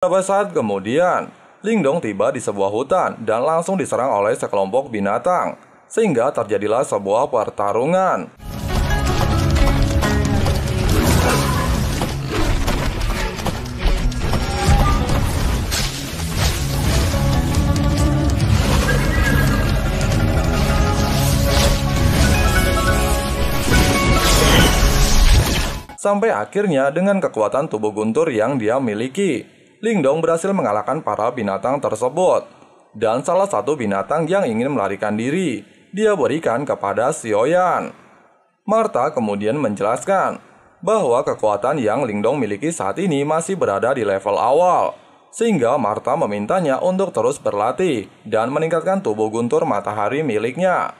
Beberapa saat kemudian, Lingdong tiba di sebuah hutan dan langsung diserang oleh sekelompok binatang, sehingga terjadilah sebuah pertarungan. Sampai akhirnya dengan kekuatan tubuh guntur yang dia miliki, Lingdong berhasil mengalahkan para binatang tersebut. Dan salah satu binatang yang ingin melarikan diri, dia berikan kepada Xiaoyan. Martha kemudian menjelaskan bahwa kekuatan yang Lingdong miliki saat ini masih berada di level awal, sehingga Martha memintanya untuk terus berlatih dan meningkatkan tubuh guntur matahari miliknya.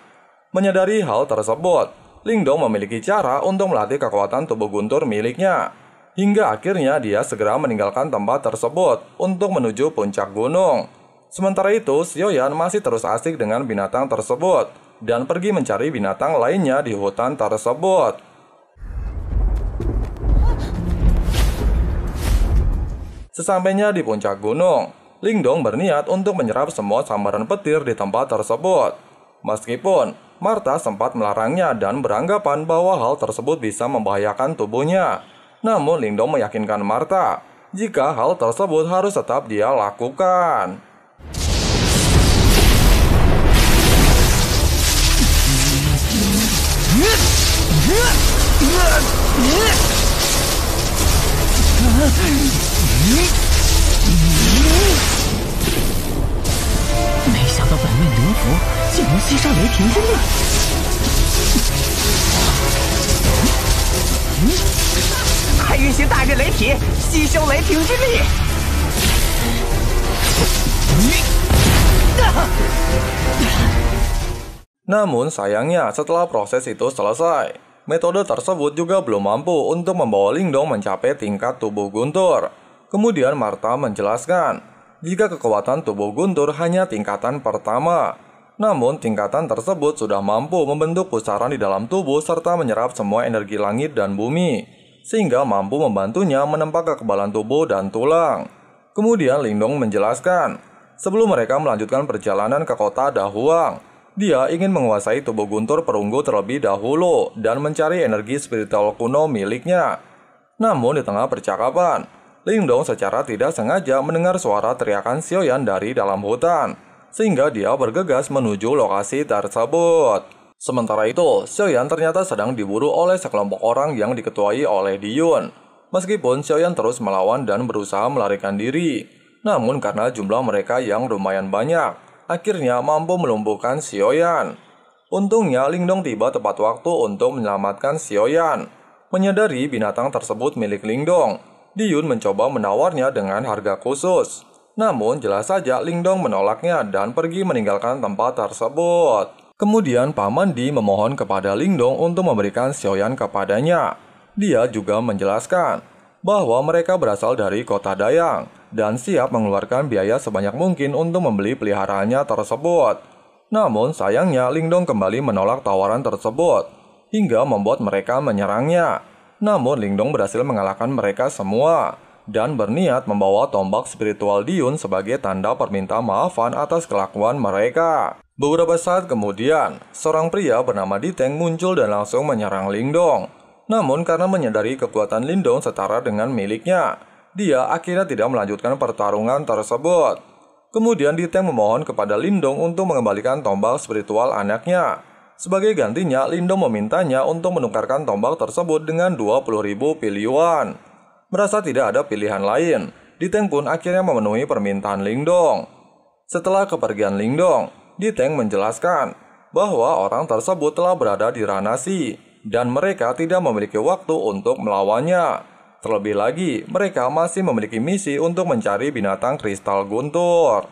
Menyadari hal tersebut, Lingdong memiliki cara untuk melatih kekuatan tubuh guntur miliknya. Hingga akhirnya dia segera meninggalkan tempat tersebut untuk menuju puncak gunung. Sementara itu, Xiaoyan masih terus asik dengan binatang tersebut dan pergi mencari binatang lainnya di hutan tersebut. Sesampainya di puncak gunung, Lingdong berniat untuk menyerap semua sambaran petir di tempat tersebut. Meskipun Martha sempat melarangnya dan beranggapan bahwa hal tersebut bisa membahayakan tubuhnya, namun Lingdong meyakinkan Martha jika hal tersebut harus tetap dia lakukan. Namun sayangnya setelah proses itu selesai, metode tersebut juga belum mampu untuk membawa Lingdong mencapai tingkat tubuh guntur. Kemudian Martha menjelaskan jika kekuatan tubuh guntur hanya tingkatan pertama. Namun tingkatan tersebut sudah mampu membentuk pusaran di dalam tubuh serta menyerap semua energi langit dan bumi, sehingga mampu membantunya menempa kekebalan tubuh dan tulang. Kemudian Lingdong menjelaskan, sebelum mereka melanjutkan perjalanan ke kota Dahuang, dia ingin menguasai tubuh guntur perunggu terlebih dahulu dan mencari energi spiritual kuno miliknya. Namun di tengah percakapan, Lingdong secara tidak sengaja mendengar suara teriakan Xiaoyan dari dalam hutan, sehingga dia bergegas menuju lokasi tersebut. Sementara itu, Xiaoyan ternyata sedang diburu oleh sekelompok orang yang diketuai oleh Diyun. Meskipun Xiaoyan terus melawan dan berusaha melarikan diri, namun karena jumlah mereka yang lumayan banyak, akhirnya mampu melumpuhkan Xiaoyan. Untungnya Lingdong tiba tepat waktu untuk menyelamatkan Xiaoyan. Menyadari binatang tersebut milik Lingdong, Diyun mencoba menawarnya dengan harga khusus. Namun jelas saja Lingdong menolaknya dan pergi meninggalkan tempat tersebut. Kemudian Paman Di memohon kepada Lingdong untuk memberikan Xiaoyan kepadanya. Dia juga menjelaskan bahwa mereka berasal dari kota Dayang dan siap mengeluarkan biaya sebanyak mungkin untuk membeli peliharaannya tersebut. Namun sayangnya Lingdong kembali menolak tawaran tersebut hingga membuat mereka menyerangnya. Namun Lingdong berhasil mengalahkan mereka semua dan berniat membawa tombak spiritual Diyun sebagai tanda perminta maafan atas kelakuan mereka. Beberapa saat kemudian, seorang pria bernama Diteng muncul dan langsung menyerang Lingdong. Namun karena menyadari kekuatan Lingdong setara dengan miliknya, dia akhirnya tidak melanjutkan pertarungan tersebut. Kemudian Diteng memohon kepada Lingdong untuk mengembalikan tombak spiritual anaknya. Sebagai gantinya, Lingdong memintanya untuk menukarkan tombak tersebut dengan 20.000 pilihan. Merasa tidak ada pilihan lain, Diteng pun akhirnya memenuhi permintaan Lingdong. Setelah kepergian Lingdong, Diteng menjelaskan bahwa orang tersebut telah berada di Ranasi dan mereka tidak memiliki waktu untuk melawannya. Terlebih lagi, mereka masih memiliki misi untuk mencari binatang kristal guntur.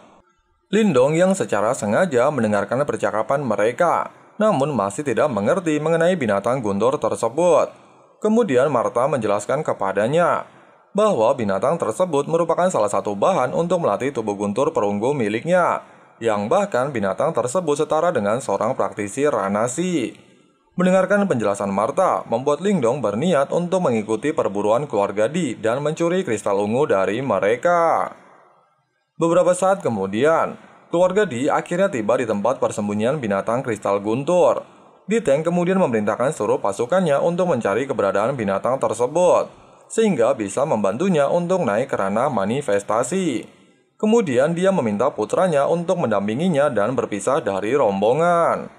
Lingdong yang secara sengaja mendengarkan percakapan mereka, namun masih tidak mengerti mengenai binatang guntur tersebut. Kemudian Martha menjelaskan kepadanya bahwa binatang tersebut merupakan salah satu bahan untuk melatih tubuh guntur perunggu miliknya, yang bahkan binatang tersebut setara dengan seorang praktisi Ranasi. Mendengarkan penjelasan Martha, membuat Lingdong berniat untuk mengikuti perburuan keluarga Di dan mencuri kristal ungu dari mereka. Beberapa saat kemudian, keluarga Di akhirnya tiba di tempat persembunyian binatang kristal guntur. Di Teng kemudian memerintahkan seluruh pasukannya untuk mencari keberadaan binatang tersebut, sehingga bisa membantunya untuk naik ke ranah manifestasi. Kemudian dia meminta putranya untuk mendampinginya dan berpisah dari rombongan.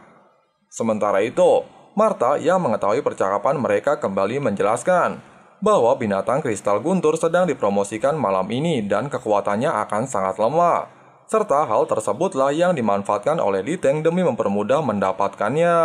Sementara itu, Martha yang mengetahui percakapan mereka kembali menjelaskan bahwa binatang kristal guntur sedang dipromosikan malam ini dan kekuatannya akan sangat lemah, serta hal tersebutlah yang dimanfaatkan oleh Li Teng demi mempermudah mendapatkannya.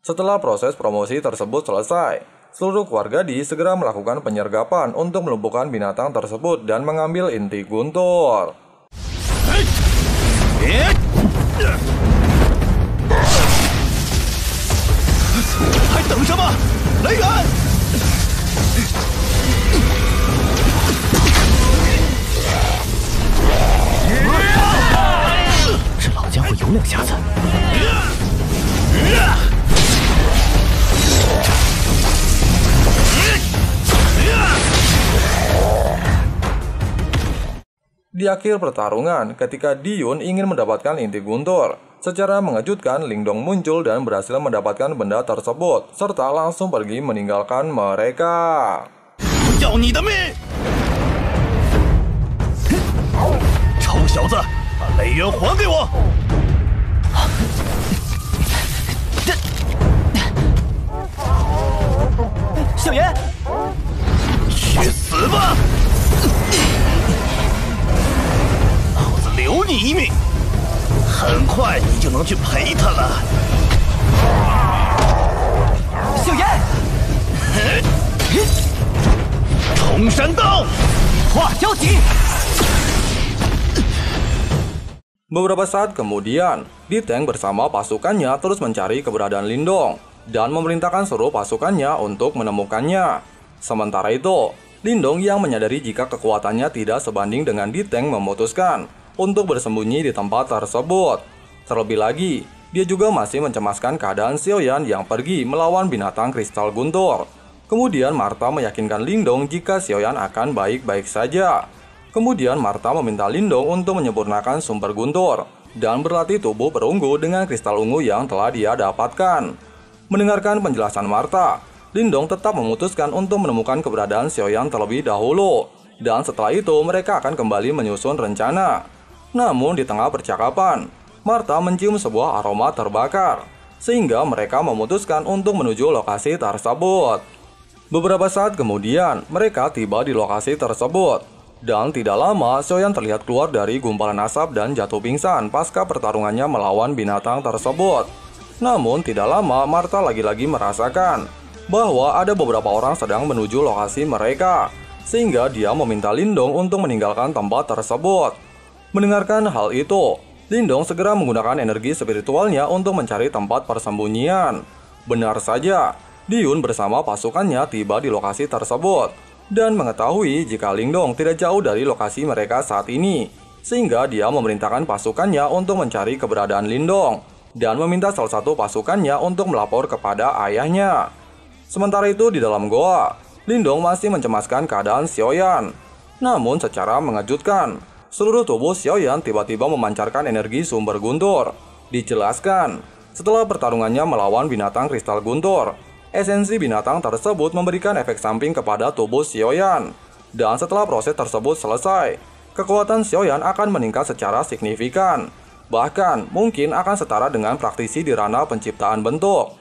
Setelah proses promosi tersebut selesai, seluruh keluarga Di segera melakukan penyergapan untuk melumpuhkan binatang tersebut dan mengambil inti guntur. Di akhir pertarungan, ketika Diyun ingin mendapatkan inti guntur, secara mengejutkan Lingdong muncul dan berhasil mendapatkan benda tersebut, serta langsung pergi meninggalkan mereka. Beberapa saat kemudian, Di Teng bersama pasukannya terus mencari keberadaan Lindong dan memerintahkan seluruh pasukannya untuk menemukannya. Sementara itu, Lindong yang menyadari jika kekuatannya tidak sebanding dengan Di Teng memutuskan untuk bersembunyi di tempat tersebut. Terlebih lagi, dia juga masih mencemaskan keadaan Xiaoyan yang pergi melawan binatang kristal guntur. Kemudian Martha meyakinkan Lindong jika Xiaoyan akan baik-baik saja. Kemudian Martha meminta Lindong untuk menyempurnakan sumber guntur dan berlatih tubuh perunggu dengan kristal ungu yang telah dia dapatkan. Mendengarkan penjelasan Martha, Lindong tetap memutuskan untuk menemukan keberadaan Xiaoyan terlebih dahulu, dan setelah itu mereka akan kembali menyusun rencana. Namun di tengah percakapan, Martha mencium sebuah aroma terbakar, sehingga mereka memutuskan untuk menuju lokasi tersebut. Beberapa saat kemudian, mereka tiba di lokasi tersebut. Dan tidak lama, Xiaoyan terlihat keluar dari gumpalan asap dan jatuh pingsan pasca pertarungannya melawan binatang tersebut. Namun tidak lama, Martha lagi-lagi merasakan bahwa ada beberapa orang sedang menuju lokasi mereka, sehingga dia meminta Lindong untuk meninggalkan tempat tersebut. Mendengarkan hal itu, Lindong segera menggunakan energi spiritualnya untuk mencari tempat persembunyian. Benar saja, Diyun bersama pasukannya tiba di lokasi tersebut dan mengetahui jika Lindong tidak jauh dari lokasi mereka saat ini, sehingga dia memerintahkan pasukannya untuk mencari keberadaan Lindong dan meminta salah satu pasukannya untuk melapor kepada ayahnya. Sementara itu di dalam goa, Lindong masih mencemaskan keadaan Xiaoyan. Namun secara mengejutkan, seluruh tubuh Xiaoyan tiba-tiba memancarkan energi sumber guntur. Dijelaskan, setelah pertarungannya melawan binatang kristal guntur, esensi binatang tersebut memberikan efek samping kepada tubuh Xiaoyan. Dan setelah proses tersebut selesai, kekuatan Xiaoyan akan meningkat secara signifikan. Bahkan mungkin akan setara dengan praktisi di ranah penciptaan bentuk.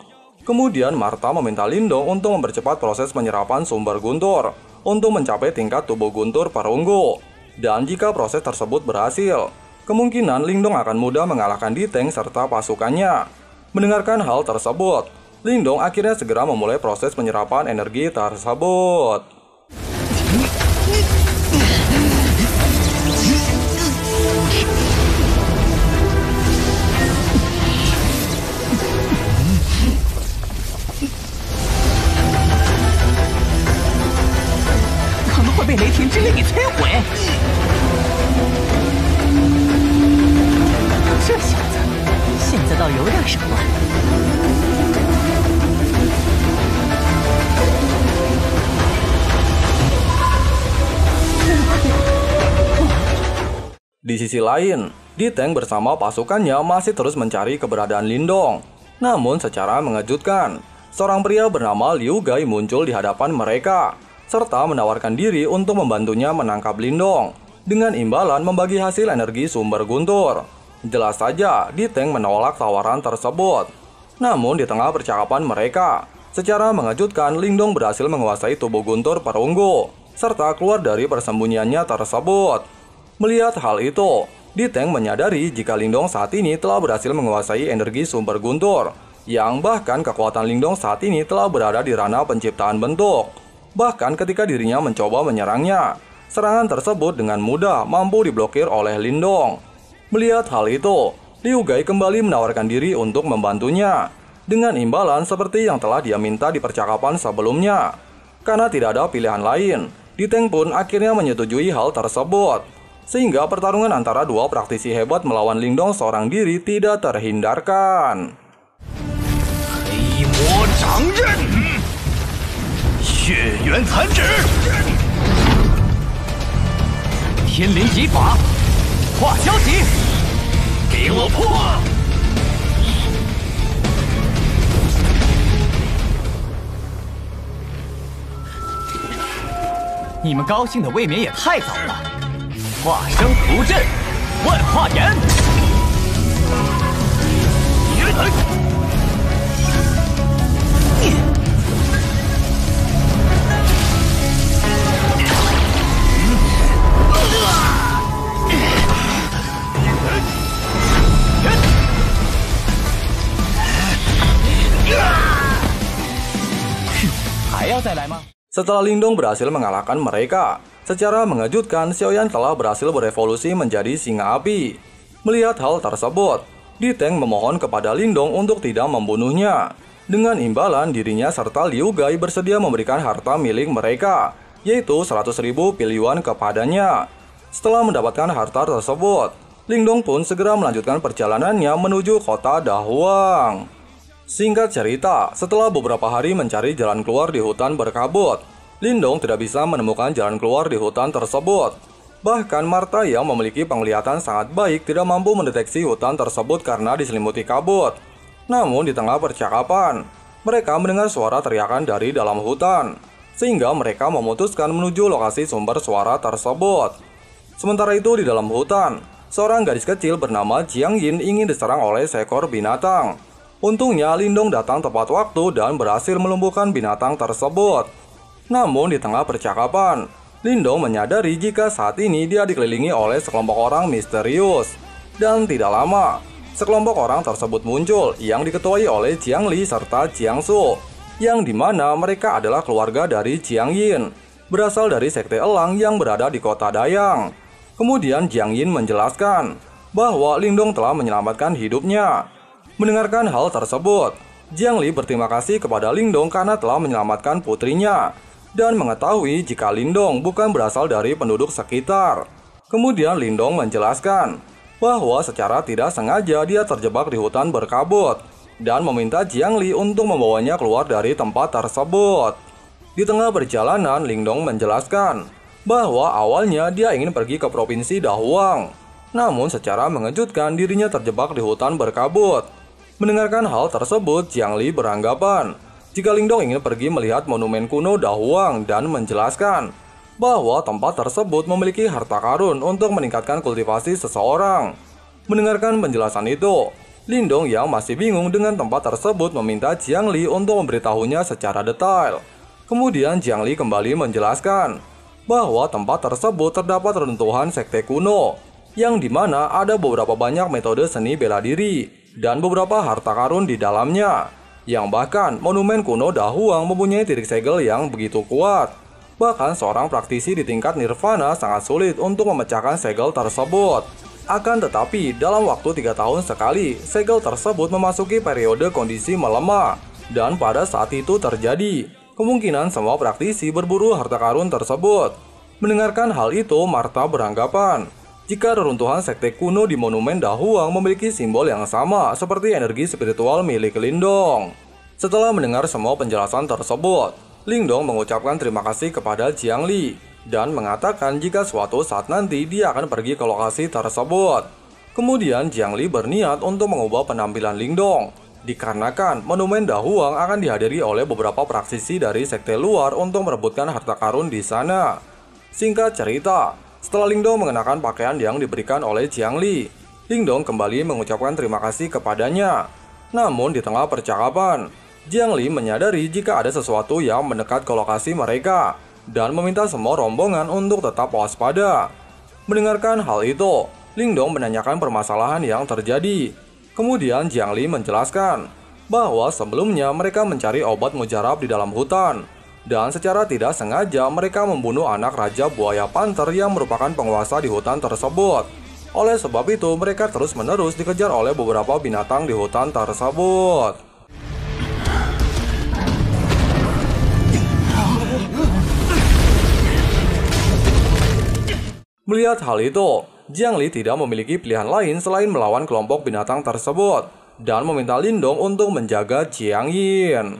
Kemudian Martha meminta Lindong untuk mempercepat proses penyerapan sumber guntur untuk mencapai tingkat tubuh guntur perunggu. Dan jika proses tersebut berhasil, kemungkinan Lindong akan mudah mengalahkan Diteng serta pasukannya. Mendengarkan hal tersebut, Lindong akhirnya segera memulai proses penyerapan energi tersebut.被雷霆之力给摧毁。这小子现在倒有点手段。Di sisi lain, Diteng bersama pasukannya masih terus mencari keberadaan Lindong. Namun secara mengejutkan, seorang pria bernama Liu Gai muncul di hadapan mereka, serta menawarkan diri untuk membantunya menangkap Lindong dengan imbalan membagi hasil energi sumber guntur. Jelas saja, Diteng menolak tawaran tersebut. Namun di tengah percakapan mereka, secara mengejutkan Lindong berhasil menguasai tubuh guntur perunggu, serta keluar dari persembunyiannya tersebut. Melihat hal itu, Diteng menyadari jika Lindong saat ini telah berhasil menguasai energi sumber guntur, yang bahkan kekuatan Lindong saat ini telah berada di ranah penciptaan bentuk. Bahkan ketika dirinya mencoba menyerangnya, serangan tersebut dengan mudah mampu diblokir oleh Lindong. Melihat hal itu, Liu Gai kembali menawarkan diri untuk membantunya dengan imbalan seperti yang telah dia minta di percakapan sebelumnya. Karena tidak ada pilihan lain, Diteng pun akhirnya menyetujui hal tersebut. Sehingga pertarungan antara dua praktisi hebat melawan Lindong seorang diri tidak terhindarkan. 黑魔掌刃，血缘残指，天灵极法，化消息，给我破！你们高兴的未免也太早了。化生符阵，万化眼。还要再来吗？ Setelah Lindong berhasil mengalahkan mereka, secara mengejutkan Xiaoyan telah berhasil berevolusi menjadi singa api. Melihat hal tersebut, Diteng memohon kepada Lindong untuk tidak membunuhnya. Dengan imbalan dirinya serta Liu Gai bersedia memberikan harta milik mereka, yaitu 100.000 pilyuan kepadanya. Setelah mendapatkan harta tersebut, Lindong pun segera melanjutkan perjalanannya menuju kota Dahuang. Singkat cerita, setelah beberapa hari mencari jalan keluar di hutan berkabut, Lindong tidak bisa menemukan jalan keluar di hutan tersebut. Bahkan Martha yang memiliki penglihatan sangat baik tidak mampu mendeteksi hutan tersebut karena diselimuti kabut. Namun di tengah percakapan, mereka mendengar suara teriakan dari dalam hutan, sehingga mereka memutuskan menuju lokasi sumber suara tersebut. Sementara itu di dalam hutan, seorang gadis kecil bernama Jiang Yin ingin diserang oleh seekor binatang. Untungnya Lindong datang tepat waktu dan berhasil melumpuhkan binatang tersebut. Namun di tengah percakapan, Lindong menyadari jika saat ini dia dikelilingi oleh sekelompok orang misterius. Dan tidak lama, sekelompok orang tersebut muncul yang diketuai oleh Jiang Li serta Jiang Su, yang dimana mereka adalah keluarga dari Jiang Yin, berasal dari sekte elang yang berada di kota Dayang. Kemudian Jiang Yin menjelaskan bahwa Lindong telah menyelamatkan hidupnya. Mendengarkan hal tersebut, Jiang Li berterima kasih kepada Lindong karena telah menyelamatkan putrinya dan mengetahui jika Lindong bukan berasal dari penduduk sekitar. Kemudian Lindong menjelaskan bahwa secara tidak sengaja dia terjebak di hutan berkabut dan meminta Jiang Li untuk membawanya keluar dari tempat tersebut. Di tengah perjalanan, Lindong menjelaskan bahwa awalnya dia ingin pergi ke provinsi Dahuang. Namun secara mengejutkan dirinya terjebak di hutan berkabut. Mendengarkan hal tersebut, Jiang Li beranggapan jika Lindong ingin pergi melihat monumen kuno Dahuang dan menjelaskan bahwa tempat tersebut memiliki harta karun untuk meningkatkan kultivasi seseorang. Mendengarkan penjelasan itu, Lindong yang masih bingung dengan tempat tersebut meminta Jiang Li untuk memberitahunya secara detail. Kemudian Jiang Li kembali menjelaskan bahwa tempat tersebut terdapat reruntuhan sekte kuno, yang dimana ada beberapa banyak metode seni bela diri dan beberapa harta karun di dalamnya. Yang bahkan monumen kuno Da Huang mempunyai titik segel yang begitu kuat. Bahkan seorang praktisi di tingkat nirvana sangat sulit untuk memecahkan segel tersebut. Akan tetapi, dalam waktu 3 tahun sekali, segel tersebut memasuki periode kondisi melemah. Dan pada saat itu terjadi, kemungkinan semua praktisi berburu harta karun tersebut. Mendengarkan hal itu, Martha beranggapan, jika reruntuhan sekte kuno di monumen Da Huang memiliki simbol yang sama seperti energi spiritual milik Lindong. Setelah mendengar semua penjelasan tersebut, Lindong mengucapkan terima kasih kepada Jiang Li dan mengatakan jika suatu saat nanti dia akan pergi ke lokasi tersebut. Kemudian Jiang Li berniat untuk mengubah penampilan Lindong, dikarenakan monumen Da Huang akan dihadiri oleh beberapa praktisi dari sekte luar untuk merebutkan harta karun di sana. Singkat cerita, setelah Lindong mengenakan pakaian yang diberikan oleh Jiang Li, Lindong kembali mengucapkan terima kasih kepadanya. Namun di tengah percakapan, Jiang Li menyadari jika ada sesuatu yang mendekat ke lokasi mereka dan meminta semua rombongan untuk tetap waspada. Mendengarkan hal itu, Lindong menanyakan permasalahan yang terjadi. Kemudian Jiang Li menjelaskan bahwa sebelumnya mereka mencari obat mujarab di dalam hutan, dan secara tidak sengaja mereka membunuh anak Raja Buaya Panther yang merupakan penguasa di hutan tersebut. Oleh sebab itu, mereka terus-menerus dikejar oleh beberapa binatang di hutan tersebut. Melihat hal itu, Jiang Li tidak memiliki pilihan lain selain melawan kelompok binatang tersebut dan meminta Lindong untuk menjaga Jiang Yin.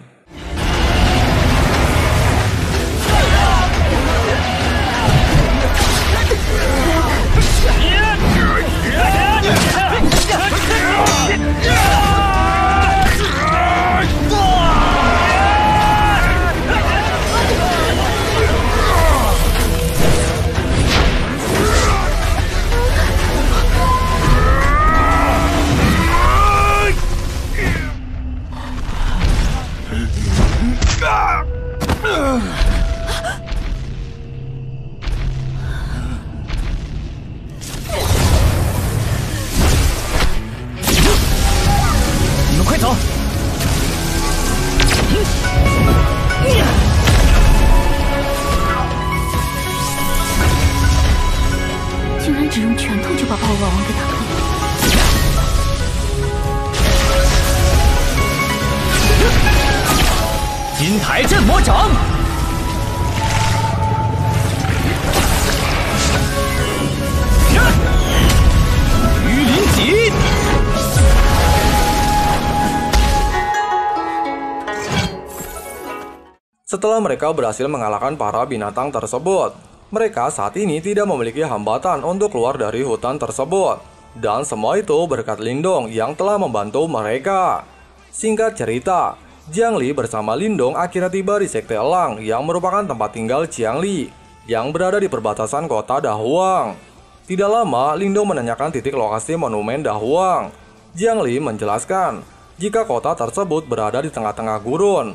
Setelah mereka berhasil mengalahkan para binatang tersebut, mereka saat ini tidak memiliki hambatan untuk keluar dari hutan tersebut. Dan semua itu berkat Lindong yang telah membantu mereka. Singkat cerita, Jiang Li bersama Lindong akhirnya tiba di Sekte Elang yang merupakan tempat tinggal Jiang Li yang berada di perbatasan kota Da Huang. Tidak lama, Lindong menanyakan titik lokasi monumen Da Huang. Jiang Li menjelaskan jika kota tersebut berada di tengah-tengah gurun.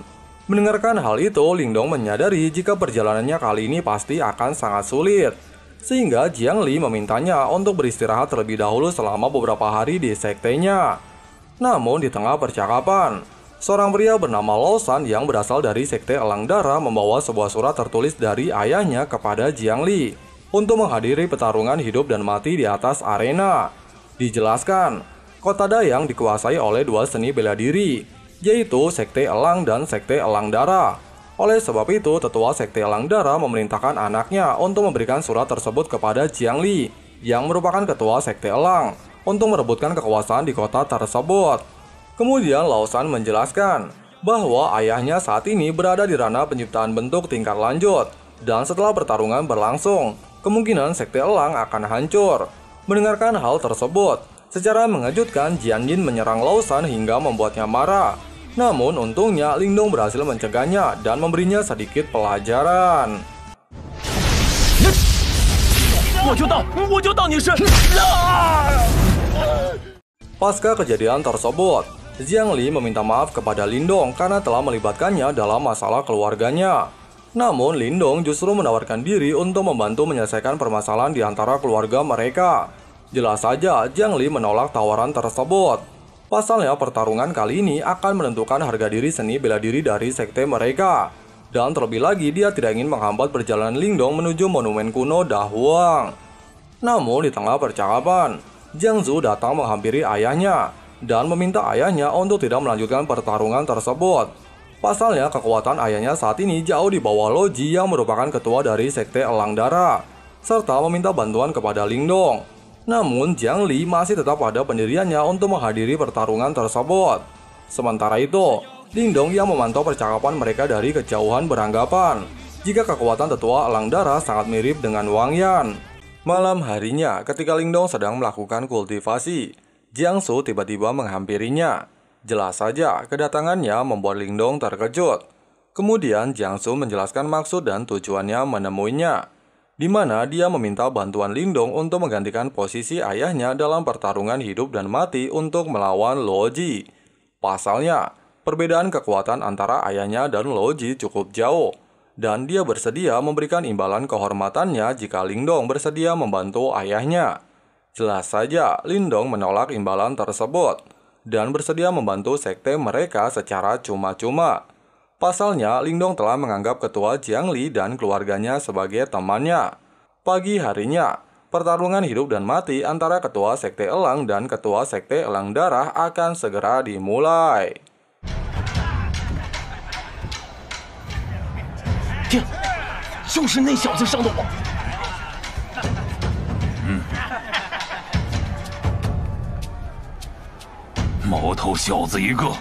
Mendengarkan hal itu, Lindong menyadari jika perjalanannya kali ini pasti akan sangat sulit. Sehingga Jiang Li memintanya untuk beristirahat terlebih dahulu selama beberapa hari di sektenya. Namun di tengah percakapan, seorang pria bernama Lausan yang berasal dari Sekte Elang Darah membawa sebuah surat tertulis dari ayahnya kepada Jiang Li untuk menghadiri pertarungan hidup dan mati di atas arena. Dijelaskan, kota Dayang dikuasai oleh dua seni bela diri, yaitu Sekte Elang dan Sekte Elang Darah. Oleh sebab itu, tetua Sekte Elang Darah memerintahkan anaknya untuk memberikan surat tersebut kepada Jiang Li, yang merupakan ketua Sekte Elang, untuk merebutkan kekuasaan di kota tersebut. Kemudian Lausan menjelaskan bahwa ayahnya saat ini berada di ranah penciptaan bentuk tingkat lanjut, dan setelah pertarungan berlangsung, kemungkinan Sekte Elang akan hancur. Mendengarkan hal tersebut, secara mengejutkan Jiang Yin menyerang Lausan hingga membuatnya marah. Namun untungnya Lindong berhasil mencegahnya dan memberinya sedikit pelajaran. Pasca kejadian tersebut, Jiang Li meminta maaf kepada Lindong karena telah melibatkannya dalam masalah keluarganya. Namun Lindong justru menawarkan diri untuk membantu menyelesaikan permasalahan di antara keluarga mereka. Jelas saja Jiang Li menolak tawaran tersebut. Pasalnya pertarungan kali ini akan menentukan harga diri seni bela diri dari sekte mereka. Dan terlebih lagi dia tidak ingin menghambat perjalanan Lindong menuju monumen kuno Dahuang. Namun di tengah percakapan, Jiang Zu datang menghampiri ayahnya dan meminta ayahnya untuk tidak melanjutkan pertarungan tersebut. Pasalnya kekuatan ayahnya saat ini jauh di bawah Lo Ji yang merupakan ketua dari sekte Elang Darah, serta meminta bantuan kepada Lindong. Namun Jiang Li masih tetap pada pendiriannya untuk menghadiri pertarungan tersebut. Sementara itu, Lindong yang memantau percakapan mereka dari kejauhan beranggapan jika kekuatan tetua Elang Darah sangat mirip dengan Wang Yan. Malam harinya, ketika Lindong sedang melakukan kultivasi, Jiang Su tiba-tiba menghampirinya. Jelas saja, kedatangannya membuat Lindong terkejut. Kemudian Jiang Su menjelaskan maksud dan tujuannya menemuinya, di mana dia meminta bantuan Lindong untuk menggantikan posisi ayahnya dalam pertarungan hidup dan mati untuk melawan Lo Ji. Pasalnya, perbedaan kekuatan antara ayahnya dan Lo Ji cukup jauh. Dan dia bersedia memberikan imbalan kehormatannya jika Lindong bersedia membantu ayahnya. Jelas saja Lindong menolak imbalan tersebut dan bersedia membantu sekte mereka secara cuma-cuma. Pasalnya Lindong telah menganggap ketua Jiang Li dan keluarganya sebagai temannya. Pagi harinya, pertarungan hidup dan mati antara ketua sekte Elang dan ketua sekte Elang Darah akan segera dimulai. 天，就是那小子伤的我。毛头小子一个。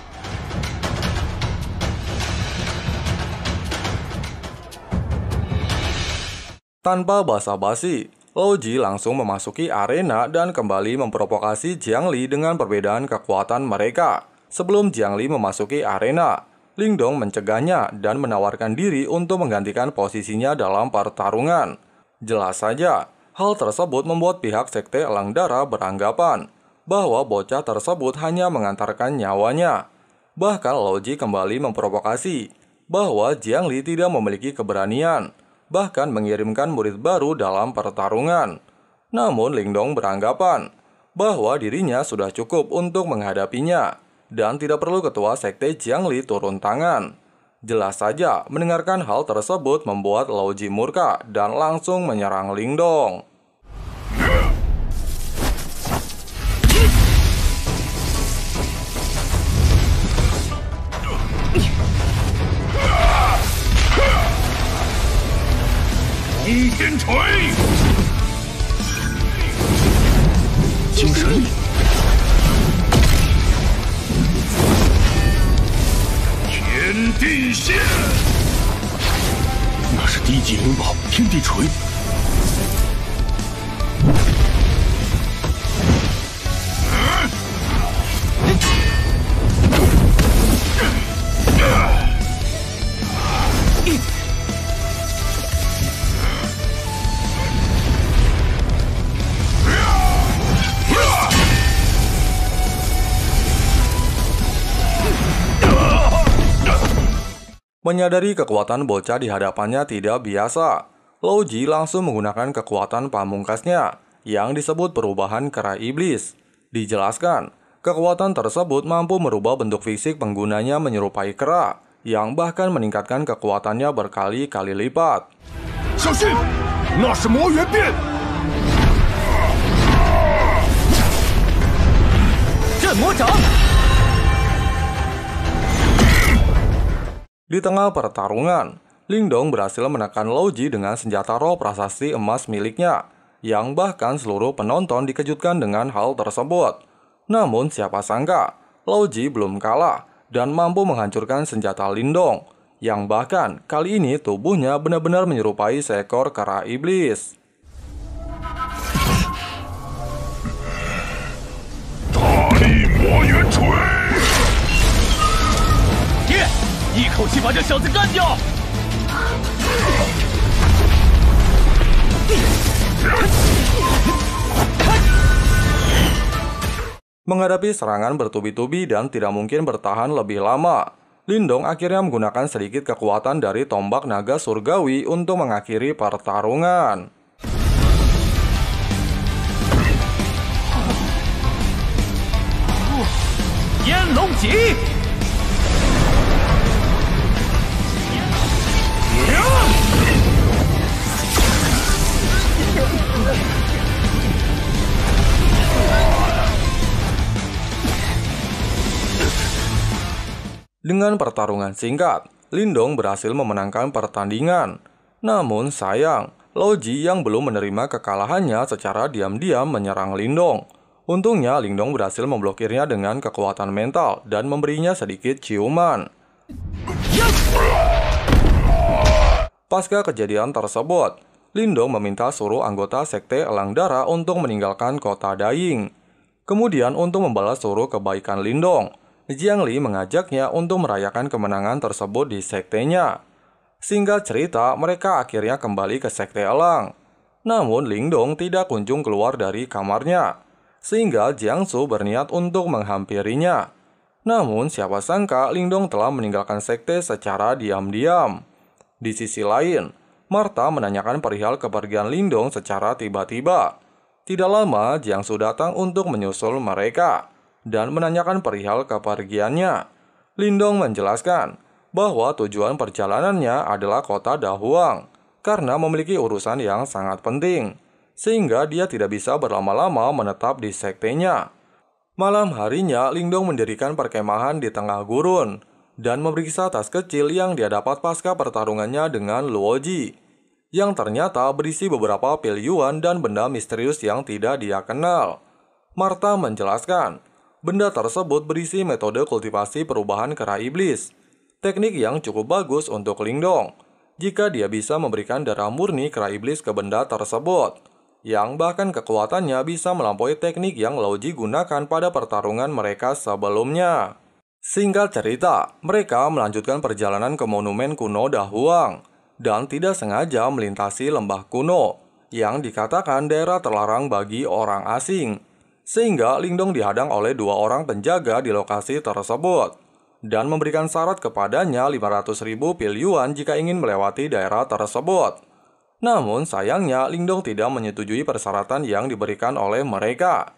Tanpa basa-basi, Lo Ji langsung memasuki arena dan kembali memprovokasi Jiang Li dengan perbedaan kekuatan mereka. Sebelum Jiang Li memasuki arena, Lindong mencegahnya dan menawarkan diri untuk menggantikan posisinya dalam pertarungan. Jelas saja, hal tersebut membuat pihak sekte Elang Darah beranggapan bahwa bocah tersebut hanya mengantarkan nyawanya. Bahkan Lo Ji kembali memprovokasi bahwa Jiang Li tidak memiliki keberanian, bahkan mengirimkan murid baru dalam pertarungan. Namun Lindong beranggapan bahwa dirinya sudah cukup untuk menghadapinya dan tidak perlu ketua sekte Jiang Li turun tangan. Jelas saja, mendengarkan hal tersebut membuat Lo Ji murka dan langsung menyerang Lindong. Tiandixian，那是低级灵宝天地锤。Menyadari kekuatan bocah di hadapannya tidak biasa, Lo Ji langsung menggunakan kekuatan pamungkasnya yang disebut perubahan kera iblis. Dijelaskan, kekuatan tersebut mampu merubah bentuk fisik penggunanya menyerupai kera, yang bahkan meningkatkan kekuatannya berkali-kali lipat. 小心，那是魔元变！镇魔掌！ Di tengah pertarungan, Lindong berhasil menekan Lo Ji dengan senjata roh prasasti emas miliknya, yang bahkan seluruh penonton dikejutkan dengan hal tersebut. Namun siapa sangka, Lo Ji belum kalah dan mampu menghancurkan senjata Lindong, yang bahkan kali ini tubuhnya benar-benar menyerupai seekor kera iblis. 大力魔元锤！爹，一口气把这小子干掉！ Menghadapi serangan bertubi-tubi dan tidak mungkin bertahan lebih lama, Lindong akhirnya menggunakan sedikit kekuatan dari tombak naga surgawi untuk mengakhiri pertarungan. Yenlongji! Dengan pertarungan singkat, Lindong berhasil memenangkan pertandingan. Namun sayang, Luoji yang belum menerima kekalahannya secara diam-diam menyerang Lindong. Untungnya Lindong berhasil memblokirnya dengan kekuatan mental dan memberinya sedikit ciuman. Pasca kejadian tersebut, Lindong meminta seluruh anggota Sekte Elang Darah untuk meninggalkan kota Daying. Kemudian untuk membalas seluruh kebaikan Lindong, Jiang Li mengajaknya untuk merayakan kemenangan tersebut di sektenya. Singkat cerita, mereka akhirnya kembali ke Sekte Elang. Namun Lindong tidak kunjung keluar dari kamarnya, sehingga Jiangsu berniat untuk menghampirinya. Namun siapa sangka Lindong telah meninggalkan sekte secara diam-diam. Di sisi lain, Martha menanyakan perihal kepergian Lindong secara tiba-tiba. Tidak lama, Jiangsu datang untuk menyusul mereka dan menanyakan perihal kepergiannya. Lindong menjelaskan bahwa tujuan perjalanannya adalah kota Dahuang karena memiliki urusan yang sangat penting, sehingga dia tidak bisa berlama-lama menetap di sektenya. Malam harinya, Lindong mendirikan perkemahan di tengah gurun dan memeriksa tas kecil yang dia dapat pasca pertarungannya dengan Luoji, yang ternyata berisi beberapa pil Yuan dan benda misterius yang tidak dia kenal. Martha menjelaskan, benda tersebut berisi metode kultivasi perubahan kera iblis, teknik yang cukup bagus untuk Lindong jika dia bisa memberikan darah murni kera iblis ke benda tersebut, yang bahkan kekuatannya bisa melampaui teknik yang Luoji gunakan pada pertarungan mereka sebelumnya. Singkat cerita, mereka melanjutkan perjalanan ke monumen kuno Dahuang dan tidak sengaja melintasi lembah kuno yang dikatakan daerah terlarang bagi orang asing, sehingga Lindong dihadang oleh 2 orang penjaga di lokasi tersebut dan memberikan syarat kepadanya 500.000 pil Yuan jika ingin melewati daerah tersebut. Namun sayangnya Lindong tidak menyetujui persyaratan yang diberikan oleh mereka.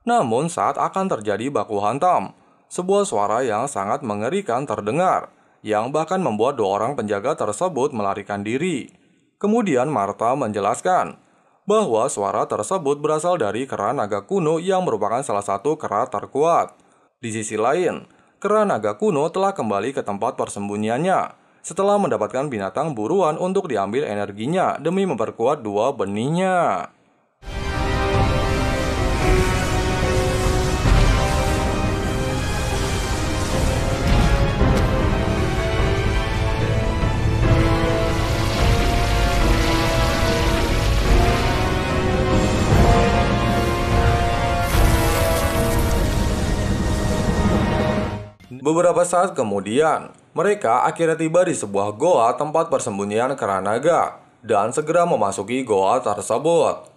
Namun saat akan terjadi baku hantam, sebuah suara yang sangat mengerikan terdengar, yang bahkan membuat 2 orang penjaga tersebut melarikan diri. Kemudian Martha menjelaskan bahwa suara tersebut berasal dari kera naga kuno yang merupakan salah satu kera terkuat. Di sisi lain, kera naga kuno telah kembali ke tempat persembunyiannya setelah mendapatkan binatang buruan untuk diambil energinya demi memperkuat 2 benihnya. Beberapa saat kemudian, mereka akhirnya tiba di sebuah goa tempat persembunyian kera naga dan segera memasuki goa tersebut.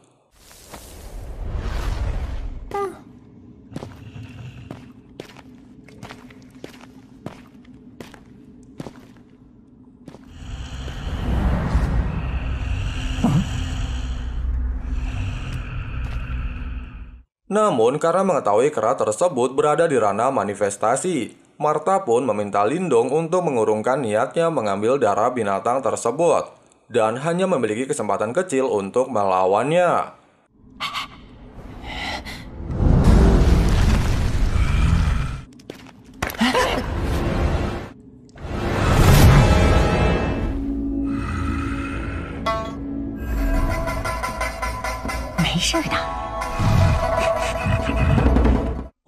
Namun karena mengetahui kera tersebut berada di ranah manifestasi, Martha pun meminta Lindong untuk mengurungkan niatnya mengambil darah binatang tersebut dan hanya memiliki kesempatan kecil untuk melawannya.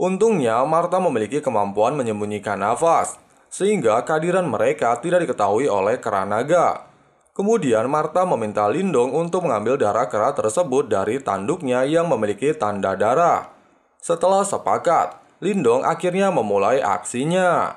Untungnya, Martha memiliki kemampuan menyembunyikan nafas, sehingga kehadiran mereka tidak diketahui oleh kera naga. Kemudian Martha meminta Lindong untuk mengambil darah kera tersebut dari tanduknya yang memiliki tanda darah. Setelah sepakat, Lindong akhirnya memulai aksinya.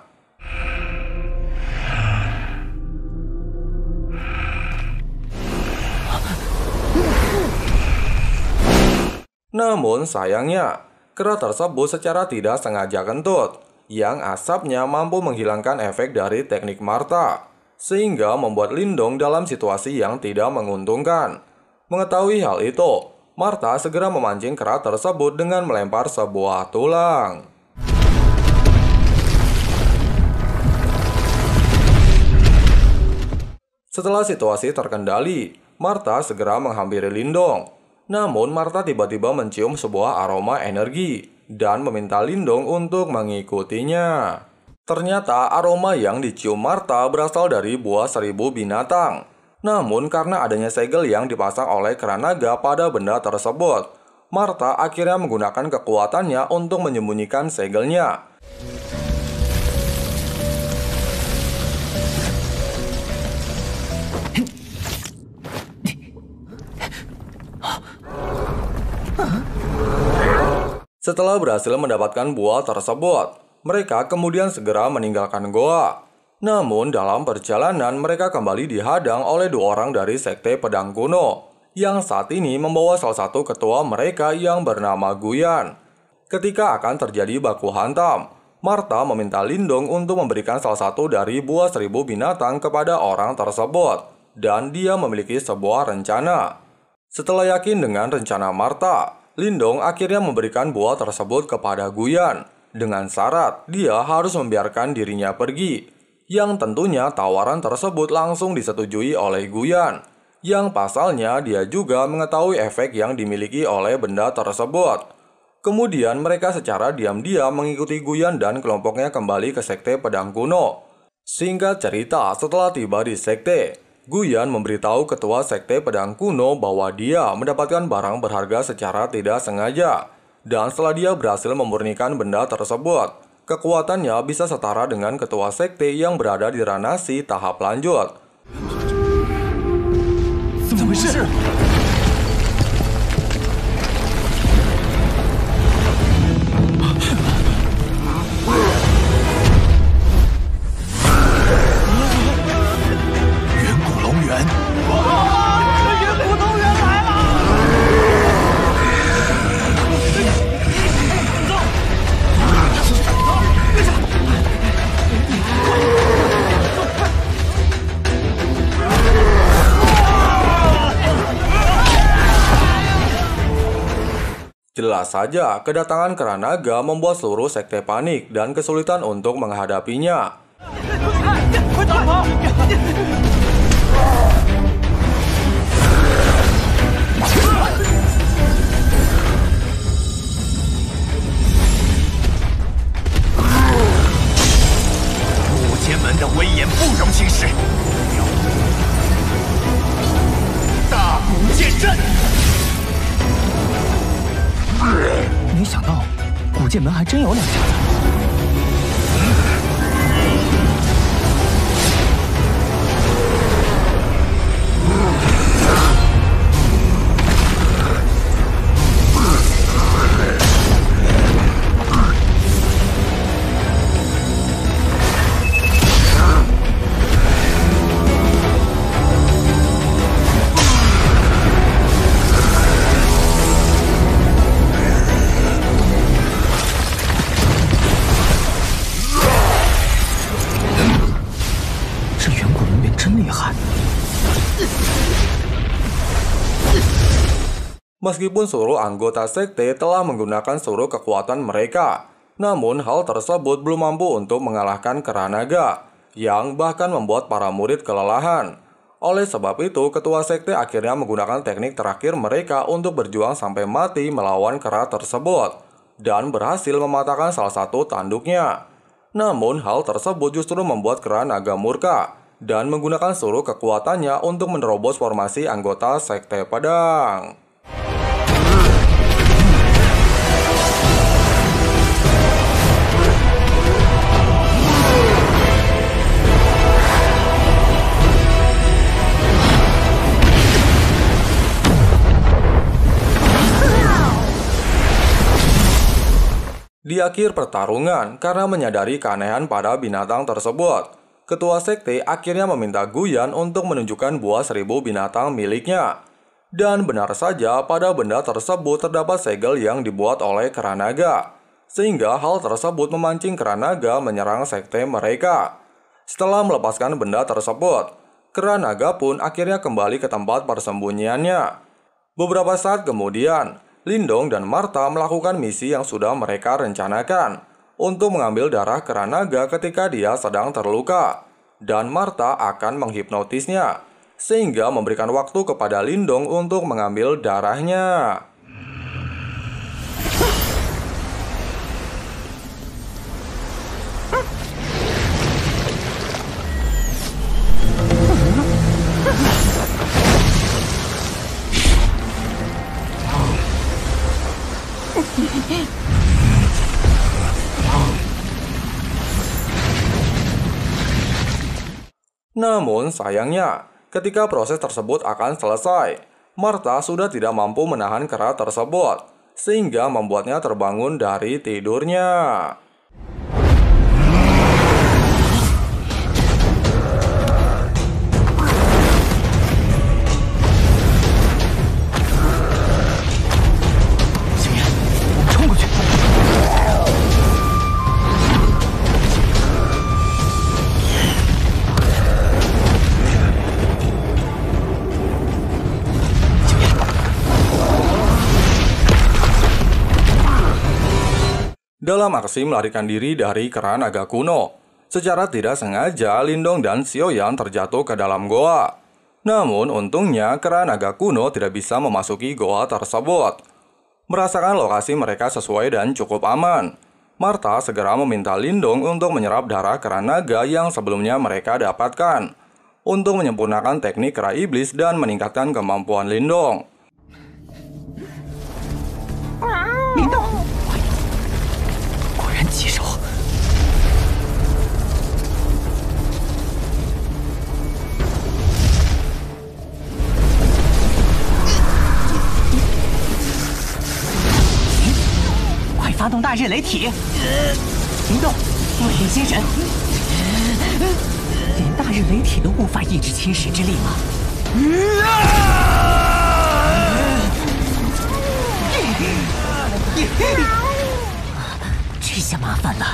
Namun sayangnya, kera tersebut secara tidak sengaja kentut, yang asapnya mampu menghilangkan efek dari teknik Martha, sehingga membuat Lindong dalam situasi yang tidak menguntungkan. Mengetahui hal itu, Martha segera memancing kera tersebut dengan melempar sebuah tulang. Setelah situasi terkendali, Martha segera menghampiri Lindong. Namun Martha tiba-tiba mencium sebuah aroma energi dan meminta Lindong untuk mengikutinya. Ternyata aroma yang dicium Martha berasal dari buah 1000 binatang. Namun karena adanya segel yang dipasang oleh kera naga pada benda tersebut, Martha akhirnya menggunakan kekuatannya untuk menyembunyikan segelnya. Setelah berhasil mendapatkan buah tersebut, mereka kemudian segera meninggalkan goa. Namun dalam perjalanan mereka kembali dihadang oleh 2 orang dari Sekte Pedang Kuno, yang saat ini membawa salah satu ketua mereka yang bernama Guyan. Ketika akan terjadi baku hantam, Martha meminta Lindong untuk memberikan salah satu dari buah 1000 binatang kepada orang tersebut, dan dia memiliki sebuah rencana. Setelah yakin dengan rencana Martha, Lindong akhirnya memberikan buah tersebut kepada Guyan, dengan syarat dia harus membiarkan dirinya pergi, yang tentunya tawaran tersebut langsung disetujui oleh Guyan, yang pasalnya dia juga mengetahui efek yang dimiliki oleh benda tersebut. Kemudian mereka secara diam-diam mengikuti Guyan dan kelompoknya kembali ke Sekte Pedang Kuno. Singkat cerita, setelah tiba di sekte, Guyan memberitahu ketua Sekte Pedang Kuno bahwa dia mendapatkan barang berharga secara tidak sengaja. Dan setelah dia berhasil memurnikan benda tersebut, kekuatannya bisa setara dengan ketua sekte yang berada di Ranasi tahap lanjut. Jelas saja, kedatangan kera naga membuat seluruh sekte panik dan kesulitan untuk menghadapinya. Meskipun seluruh anggota sekte telah menggunakan seluruh kekuatan mereka, namun hal tersebut belum mampu untuk mengalahkan kera naga, yang bahkan membuat para murid kelelahan. Oleh sebab itu, ketua sekte akhirnya menggunakan teknik terakhir mereka untuk berjuang sampai mati melawan kera tersebut, dan berhasil mematahkan salah satu tanduknya. Namun hal tersebut justru membuat kera naga murka, dan menggunakan seluruh kekuatannya untuk menerobos formasi anggota Sekte Pedang. Di akhir pertarungan, karena menyadari keanehan pada binatang tersebut, ketua sekte akhirnya meminta Guyan untuk menunjukkan buah 1000 binatang miliknya. Dan benar saja pada benda tersebut terdapat segel yang dibuat oleh kera naga, sehingga hal tersebut memancing kera naga menyerang sekte mereka. Setelah melepaskan benda tersebut, kera naga pun akhirnya kembali ke tempat persembunyiannya. Beberapa saat kemudian, Lindong dan Martha melakukan misi yang sudah mereka rencanakan untuk mengambil darah kera naga ketika dia sedang terluka, dan Martha akan menghipnotisnya sehingga memberikan waktu kepada Lindong untuk mengambil darahnya. Namun sayangnya, ketika proses tersebut akan selesai, Martha sudah tidak mampu menahan kera tersebut, sehingga membuatnya terbangun dari tidurnya. Dalam aksi melarikan diri dari kera naga kuno, secara tidak sengaja Lindong dan Xiaoyan terjatuh ke dalam goa. Namun untungnya kera naga kuno tidak bisa memasuki goa tersebut. Merasakan lokasi mereka sesuai dan cukup aman, Martha segera meminta Lindong untuk menyerap darah kera naga yang sebelumnya mereka dapatkan, untuk menyempurnakan teknik kera iblis dan meningkatkan kemampuan Lindong. Lindong! 棘手。快发动大日雷体！灵动，卫灵心神，连大日雷体都无法抑制侵蚀之力吗？这下麻烦了。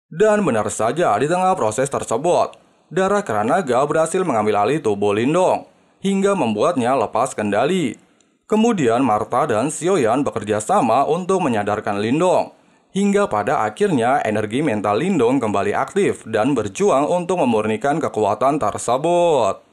Dan benar saja, di tengah proses tersebut, darah kera naga berhasil mengambil alih tubuh Lindong, hingga membuatnya lepas kendali. Kemudian Martha dan Xiaoyan bekerja sama untuk menyadarkan Lindong, hingga pada akhirnya energi mental Lindong kembali aktif dan berjuang untuk memurnikan kekuatan tersebut.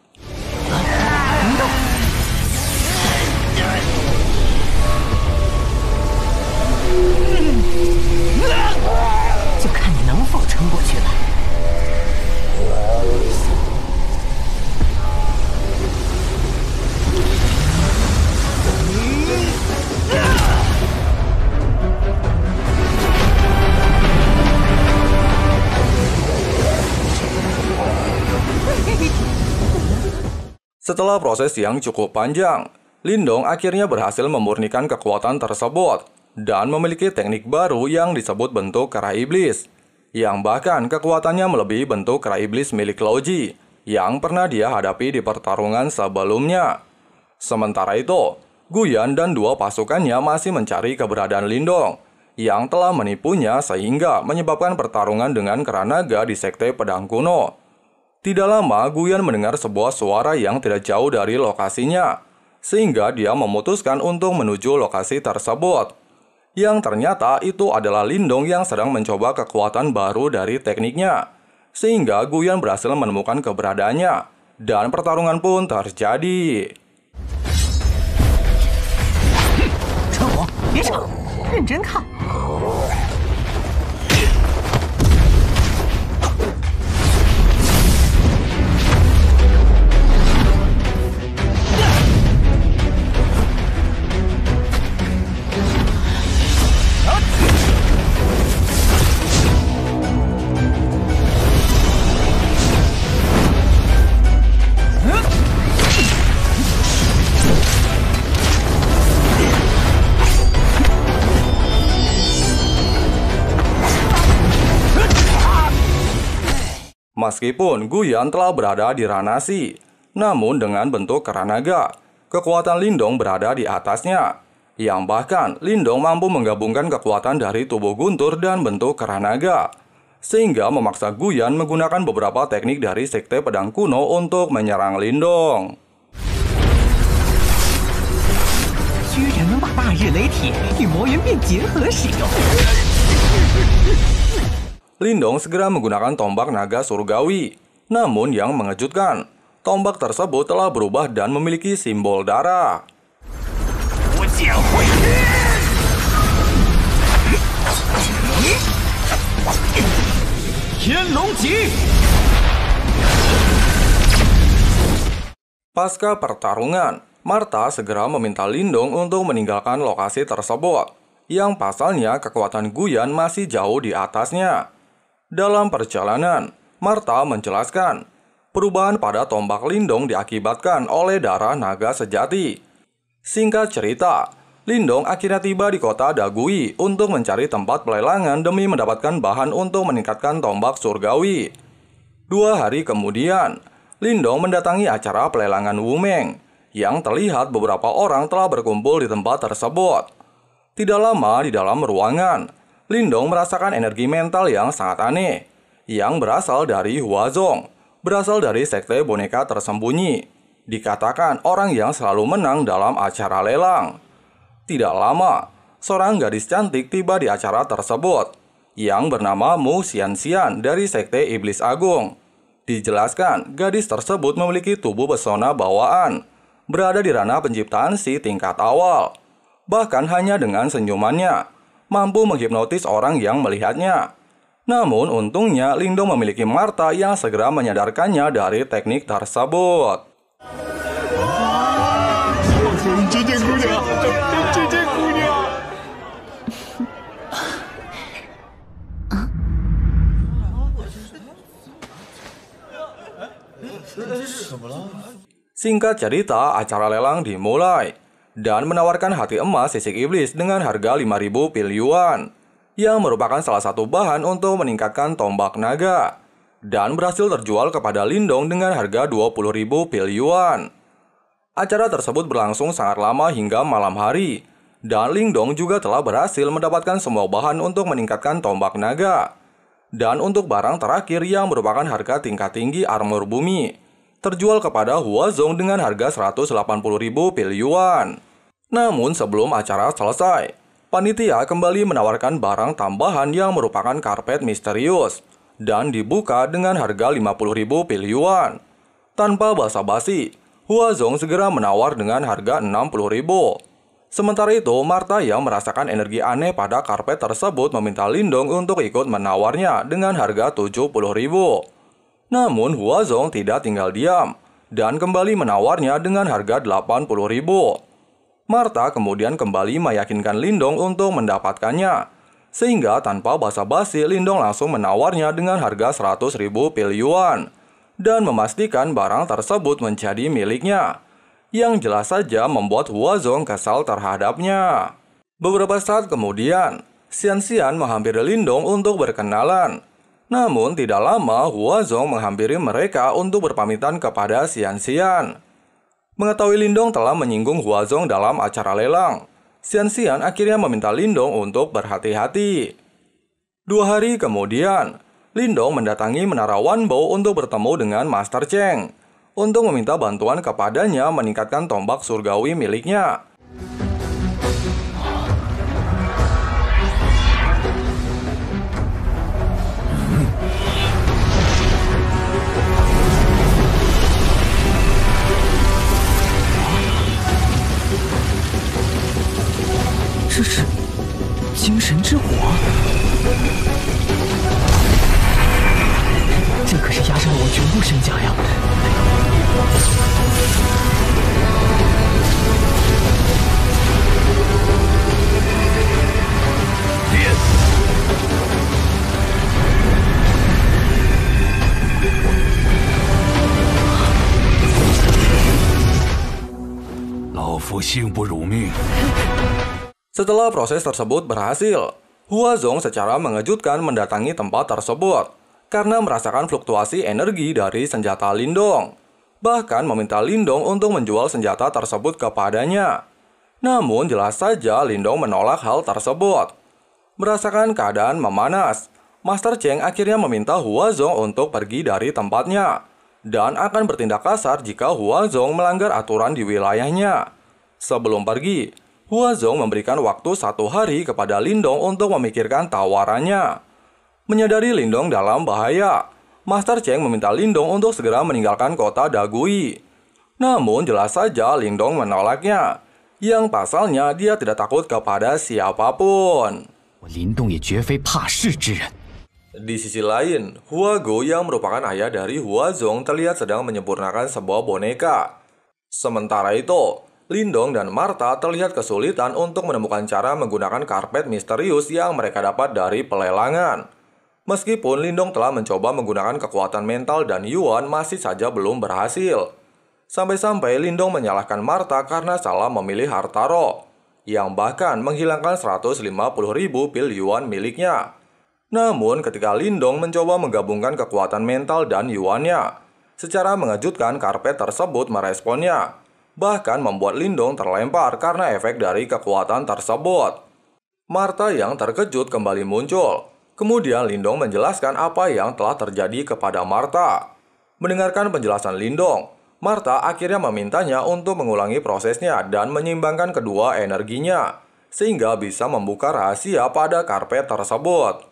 Setelah proses yang cukup panjang, Lindong akhirnya berhasil memurnikan kekuatan tersebut dan memiliki teknik baru yang disebut bentuk kera iblis, yang bahkan kekuatannya melebihi bentuk kera iblis milik Lauji yang pernah dia hadapi di pertarungan sebelumnya. Sementara itu, Guyan dan dua pasukannya masih mencari keberadaan Lindong yang telah menipunya sehingga menyebabkan pertarungan dengan kera naga di Sekte Pedang Kuno. Tidak lama, Guyan mendengar sebuah suara yang tidak jauh dari lokasinya, sehingga dia memutuskan untuk menuju lokasi tersebut. Yang ternyata itu adalah Lindong yang sedang mencoba kekuatan baru dari tekniknya, sehingga Guyan berhasil menemukan keberadaannya, dan pertarungan pun terjadi. 趁火，别吵，认真看。Meskipun Guyan telah berada di Ranasi, namun dengan bentuk kera naga, kekuatan Lindong berada di atasnya. Yang bahkan Lindong mampu menggabungkan kekuatan dari tubuh guntur dan bentuk kera naga, sehingga memaksa Guyan menggunakan beberapa teknik dari sekte pedang kuno untuk menyerang Lindong. Lindong segera menggunakan tombak naga surgawi. Namun yang mengejutkan, tombak tersebut telah berubah dan memiliki simbol darah. Pasca pertarungan, Martha segera meminta Lindong untuk meninggalkan lokasi tersebut, yang pasalnya kekuatan Guyan masih jauh di atasnya. Dalam perjalanan, Martha menjelaskan, perubahan pada tombak Lindong diakibatkan oleh darah naga sejati. Singkat cerita, Lindong akhirnya tiba di kota Dagui untuk mencari tempat pelelangan demi mendapatkan bahan untuk meningkatkan tombak surgawi. 2 hari kemudian, Lindong mendatangi acara pelelangan Wumeng, yang terlihat beberapa orang telah berkumpul di tempat tersebut. Tidak lama di dalam ruangan, Lindong merasakan energi mental yang sangat aneh, yang berasal dari Huazong, berasal dari sekte boneka tersembunyi. Dikatakan orang yang selalu menang dalam acara lelang. Tidak lama, seorang gadis cantik tiba di acara tersebut, yang bernama Mu Xianxian dari sekte Iblis Agung. Dijelaskan, gadis tersebut memiliki tubuh pesona bawaan, berada di ranah penciptaan si tingkat awal. Bahkan hanya dengan senyumannya, mampu menghipnotis orang yang melihatnya. Namun untungnya Lindong memiliki Martha yang segera menyadarkannya dari teknik tersebut. Singkat cerita, acara lelang dimulai dan menawarkan hati emas sisik iblis dengan harga 5.000 pil yuan, yang merupakan salah satu bahan untuk meningkatkan tombak naga, dan berhasil terjual kepada Lindong dengan harga 20.000 pil yuan. Acara tersebut berlangsung sangat lama hingga malam hari, dan Lindong juga telah berhasil mendapatkan semua bahan untuk meningkatkan tombak naga. Dan untuk barang terakhir yang merupakan harga tingkat tinggi armor bumi, terjual kepada Huazong dengan harga 180.000 pil yuan. Namun sebelum acara selesai, panitia kembali menawarkan barang tambahan yang merupakan karpet misterius dan dibuka dengan harga 50.000 pil yuan. Tanpa basa-basi, Huazong segera menawar dengan harga 60.000. Sementara itu, Martha yang merasakan energi aneh pada karpet tersebut meminta Lindong untuk ikut menawarnya dengan harga 70.000. Namun Huazong tidak tinggal diam dan kembali menawarnya dengan harga 80.000. Martha kemudian kembali meyakinkan Lindong untuk mendapatkannya, sehingga tanpa basa-basi Lindong langsung menawarnya dengan harga 100.000 pil yuan dan memastikan barang tersebut menjadi miliknya, yang jelas saja membuat Huazong kesal terhadapnya. Beberapa saat kemudian, Xianxian menghampiri Lindong untuk berkenalan. Namun tidak lama Huazong menghampiri mereka untuk berpamitan kepada Xianxian. Mengetahui Lindong telah menyinggung Huazong dalam acara lelang, Xianxian akhirnya meminta Lindong untuk berhati-hati. 2 hari kemudian, Lindong mendatangi Menara Wanbo untuk bertemu dengan Master Cheng untuk meminta bantuan kepadanya meningkatkan tombak surgawi miliknya. Setelah proses tersebut berhasil, Huazong secara mengejutkan mendatangi tempat tersebut karena merasakan fluktuasi energi dari senjata Lindong. Bahkan meminta Lindong untuk menjual senjata tersebut kepadanya. Namun jelas saja Lindong menolak hal tersebut. Merasakan keadaan memanas, Master Cheng akhirnya meminta Huazong untuk pergi dari tempatnya dan akan bertindak kasar jika Huazong melanggar aturan di wilayahnya. Sebelum pergi, Huazong memberikan waktu 1 hari kepada Lindong untuk memikirkan tawarannya. Menyadari Lindong dalam bahaya, Master Cheng meminta Lindong untuk segera meninggalkan kota Dagui. Namun jelas saja Lindong menolaknya, yang pasalnya dia tidak takut kepada siapapun. Di sisi lain, Huago yang merupakan ayah dari Huazong terlihat sedang menyempurnakan sebuah boneka. Sementara itu, Lindong dan Martha terlihat kesulitan untuk menemukan cara menggunakan karpet misterius yang mereka dapat dari pelelangan. Meskipun Lindong telah mencoba menggunakan kekuatan mental dan Yuan masih saja belum berhasil. Sampai-sampai Lindong menyalahkan Martha karena salah memilih Hartaro, yang bahkan menghilangkan 150.000 pil Yuan miliknya. Namun ketika Lindong mencoba menggabungkan kekuatan mental dan Yuannya, secara mengejutkan karpet tersebut meresponnya. Bahkan membuat Lindong terlempar karena efek dari kekuatan tersebut. Martha yang terkejut kembali muncul. Kemudian Lindong menjelaskan apa yang telah terjadi kepada Martha. Mendengarkan penjelasan Lindong, Martha akhirnya memintanya untuk mengulangi prosesnya dan menyeimbangkan kedua energinya, sehingga bisa membuka rahasia pada karpet tersebut.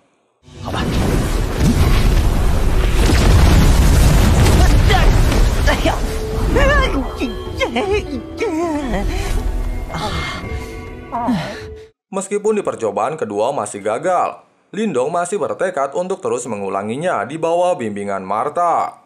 Meskipun di percobaan kedua masih gagal, Lindong masih bertekad untuk terus mengulanginya di bawah bimbingan Martha.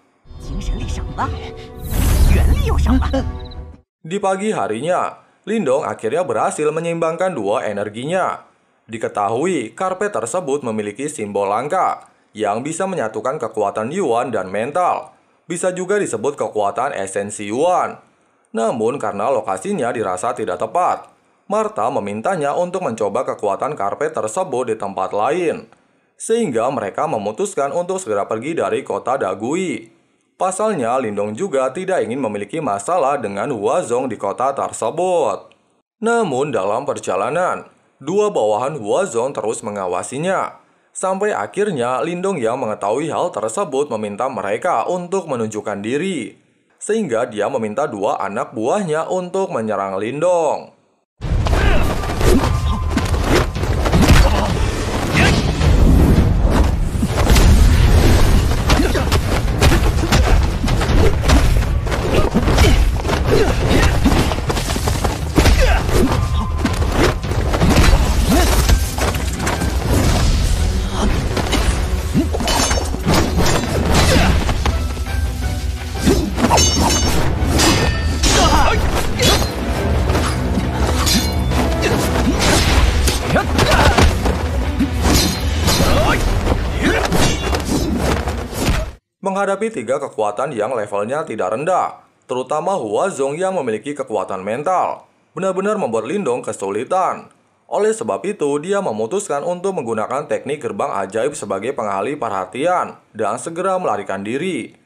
Di pagi harinya, Lindong akhirnya berhasil menyeimbangkan dua energinya. Diketahui karpet tersebut memiliki simbol langka yang bisa menyatukan kekuatan Yuan dan mental. Bisa juga disebut kekuatan esensi Yuan. Namun karena lokasinya dirasa tidak tepat, Martha memintanya untuk mencoba kekuatan karpet tersebut di tempat lain. Sehingga mereka memutuskan untuk segera pergi dari kota Dagui. Pasalnya Lindong juga tidak ingin memiliki masalah dengan Huazong di kota tersebut. Namun dalam perjalanan, dua bawahan Huazong terus mengawasinya. Sampai akhirnya Lindong yang mengetahui hal tersebut meminta mereka untuk menunjukkan diri. Sehingga dia meminta dua anak buahnya untuk menyerang Lindong. Menghadapi tiga kekuatan yang levelnya tidak rendah, terutama Huazong yang memiliki kekuatan mental, benar-benar membuat Lindong kesulitan. Oleh sebab itu, dia memutuskan untuk menggunakan teknik gerbang ajaib sebagai pengalih perhatian dan segera melarikan diri.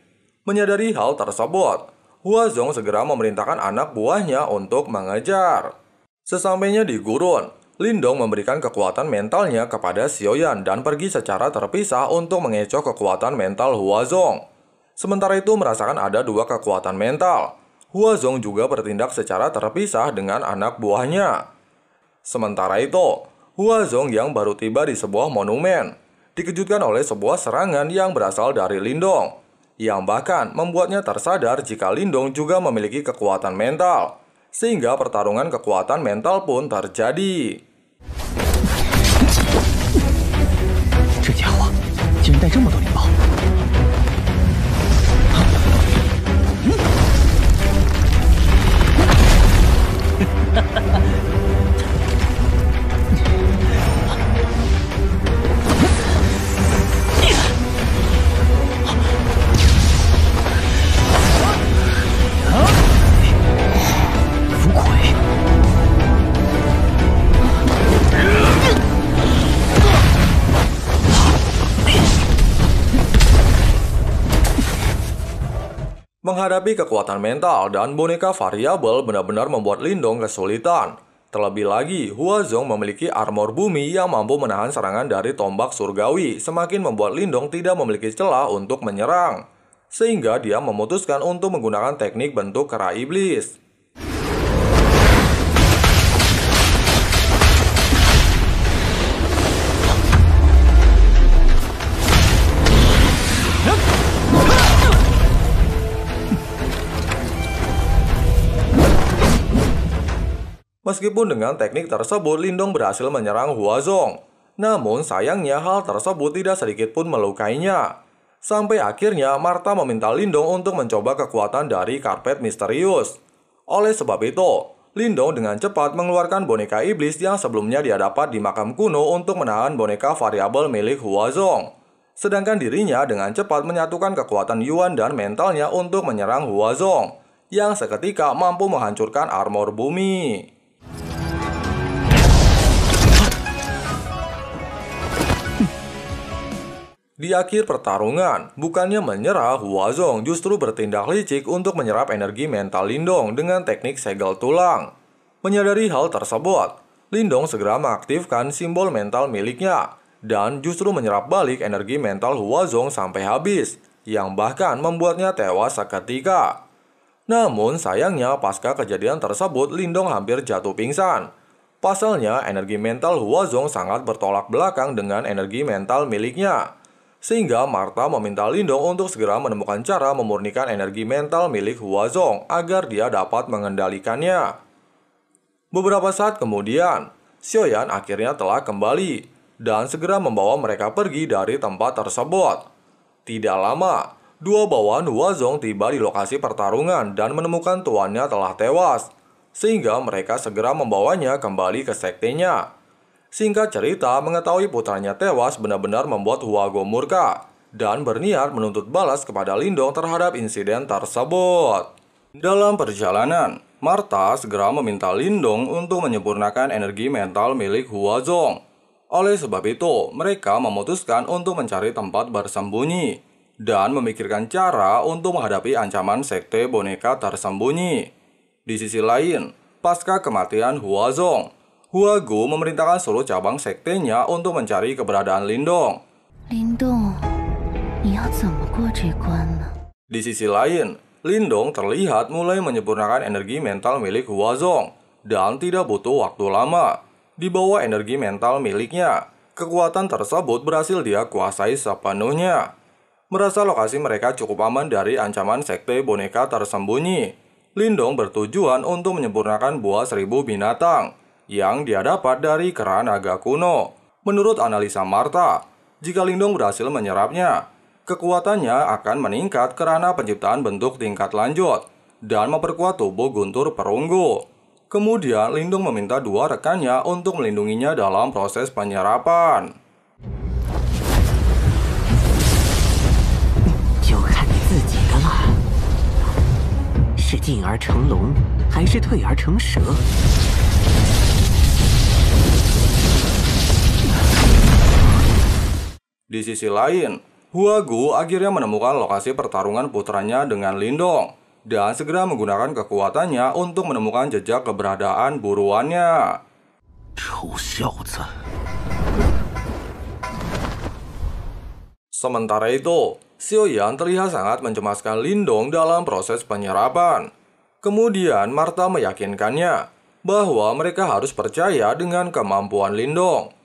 Menyadari hal tersebut, Huazong segera memerintahkan anak buahnya untuk mengejar. Sesampainya di gurun, Lindong memberikan kekuatan mentalnya kepada Xiaoyan dan pergi secara terpisah untuk mengecoh kekuatan mental Huazong. Sementara itu merasakan ada dua kekuatan mental, Huazong juga bertindak secara terpisah dengan anak buahnya. Sementara itu, Huazong yang baru tiba di sebuah monumen, dikejutkan oleh sebuah serangan yang berasal dari Lindong, yang bahkan membuatnya tersadar jika Lindong juga memiliki kekuatan mental, sehingga pertarungan kekuatan mental pun terjadi. 这家伙竟然带这么多灵宝！浮葵。Menghadapi kekuatan mental dan boneka variabel benar-benar membuat Lindong kesulitan. Terlebih lagi, Huazong memiliki armor bumi yang mampu menahan serangan dari tombak surgawi, semakin membuat Lindong tidak memiliki celah untuk menyerang. Sehingga dia memutuskan untuk menggunakan teknik bentuk kera iblis. Meskipun dengan teknik tersebut Lindong berhasil menyerang Huazong, namun sayangnya hal tersebut tidak sedikit pun melukainya. Sampai akhirnya Martha meminta Lindong untuk mencoba kekuatan dari karpet misterius. Oleh sebab itu, Lindong dengan cepat mengeluarkan boneka iblis yang sebelumnya dia dapat di makam kuno untuk menahan boneka variabel milik Huazong. Sedangkan dirinya dengan cepat menyatukan kekuatan Yuan dan mentalnya untuk menyerang Huazong, yang seketika mampu menghancurkan armor bumi. Di akhir pertarungan, bukannya menyerah, Huazong justru bertindak licik untuk menyerap energi mental Lindong dengan teknik segel tulang. Menyadari hal tersebut, Lindong segera mengaktifkan simbol mental miliknya dan justru menyerap balik energi mental Huazong sampai habis, yang bahkan membuatnya tewas seketika. Namun sayangnya pasca kejadian tersebut Lindong hampir jatuh pingsan. Pasalnya energi mental Huazong sangat bertolak belakang dengan energi mental miliknya. Sehingga Martha meminta Lindong untuk segera menemukan cara memurnikan energi mental milik Huazong agar dia dapat mengendalikannya. Beberapa saat kemudian, Xiaoyan akhirnya telah kembali dan segera membawa mereka pergi dari tempat tersebut. Tidak lama, dua bawahan Huazong tiba di lokasi pertarungan dan menemukan tuannya telah tewas, sehingga mereka segera membawanya kembali ke sektenya. Singkat cerita, mengetahui putranya tewas benar-benar membuat Huago murka dan berniat menuntut balas kepada Lindong terhadap insiden tersebut. Dalam perjalanan, Martha segera meminta Lindong untuk menyempurnakan energi mental milik Huazong. Oleh sebab itu, mereka memutuskan untuk mencari tempat bersembunyi dan memikirkan cara untuk menghadapi ancaman sekte boneka tersembunyi. Di sisi lain, pasca kematian Huazong, Huago memerintahkan seluruh cabang sektenya untuk mencari keberadaan Lindong. Lindong, di sisi lain, Lindong terlihat mulai menyempurnakan energi mental milik Huazong dan tidak butuh waktu lama. Di bawah energi mental miliknya, kekuatan tersebut berhasil dia kuasai sepenuhnya. Merasa lokasi mereka cukup aman dari ancaman sekte boneka tersembunyi, Lindong bertujuan untuk menyempurnakan buah 1000 binatang yang dia dapat dari kera naga kuno. Menurut analisa Martha, jika Lindong berhasil menyerapnya, kekuatannya akan meningkat karena penciptaan bentuk tingkat lanjut dan memperkuat tubuh guntur perunggu. Kemudian Lindong meminta dua rekannya untuk melindunginya dalam proses penyerapan. Di sisi lain, Huago akhirnya menemukan lokasi pertarungan putranya dengan Lindong dan segera menggunakan kekuatannya untuk menemukan jejak keberadaan buruannya. Sementara itu, Xiaoyan terlihat sangat mencemaskan Lindong dalam proses penyerapan. Kemudian Martha meyakinkannya bahwa mereka harus percaya dengan kemampuan Lindong.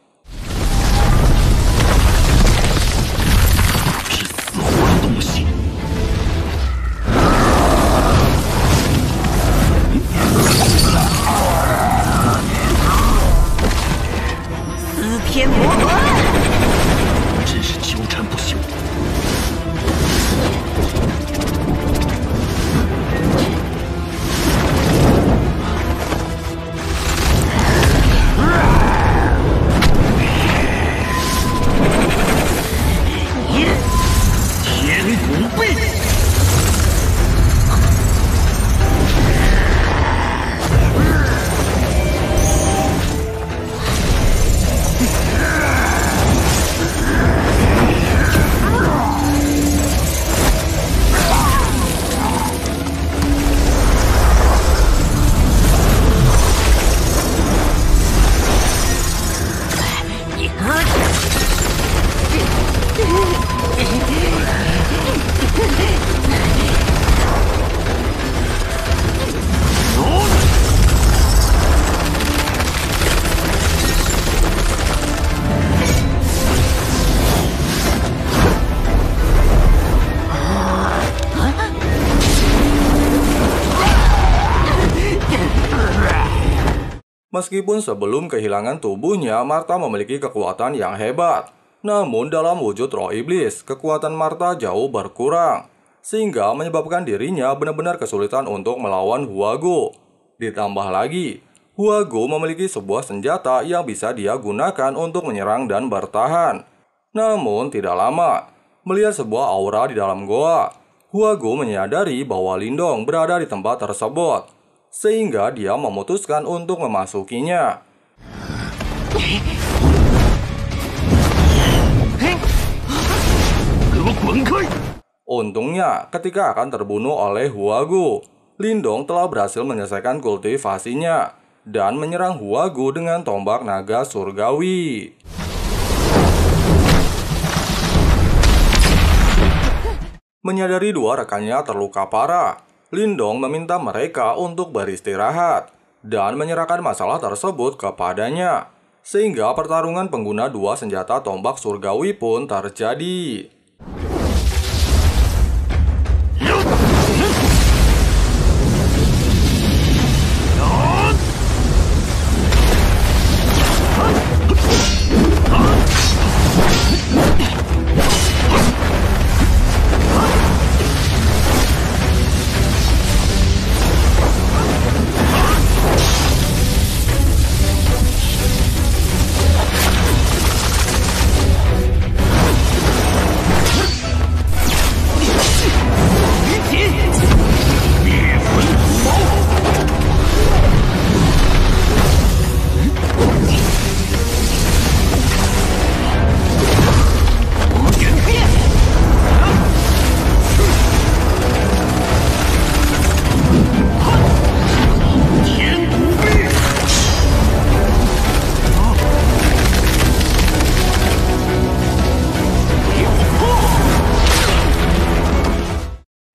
Meskipun sebelum kehilangan tubuhnya, Martha memiliki kekuatan yang hebat. Namun dalam wujud roh iblis, kekuatan Martha jauh berkurang, sehingga menyebabkan dirinya benar-benar kesulitan untuk melawan Huago. Ditambah lagi, Huago memiliki sebuah senjata yang bisa dia gunakan untuk menyerang dan bertahan. Namun tidak lama, melihat sebuah aura di dalam goa, Huago menyadari bahwa Lindong berada di tempat tersebut, sehingga dia memutuskan untuk memasukinya. Untungnya, ketika akan terbunuh oleh Huago, Lindong telah berhasil menyelesaikan kultivasinya dan menyerang Huago dengan tombak naga surgawi. Menyadari dua rekannya terluka parah, Lindong meminta mereka untuk beristirahat dan menyerahkan masalah tersebut kepadanya, sehingga pertarungan pengguna dua senjata tombak surgawi pun terjadi.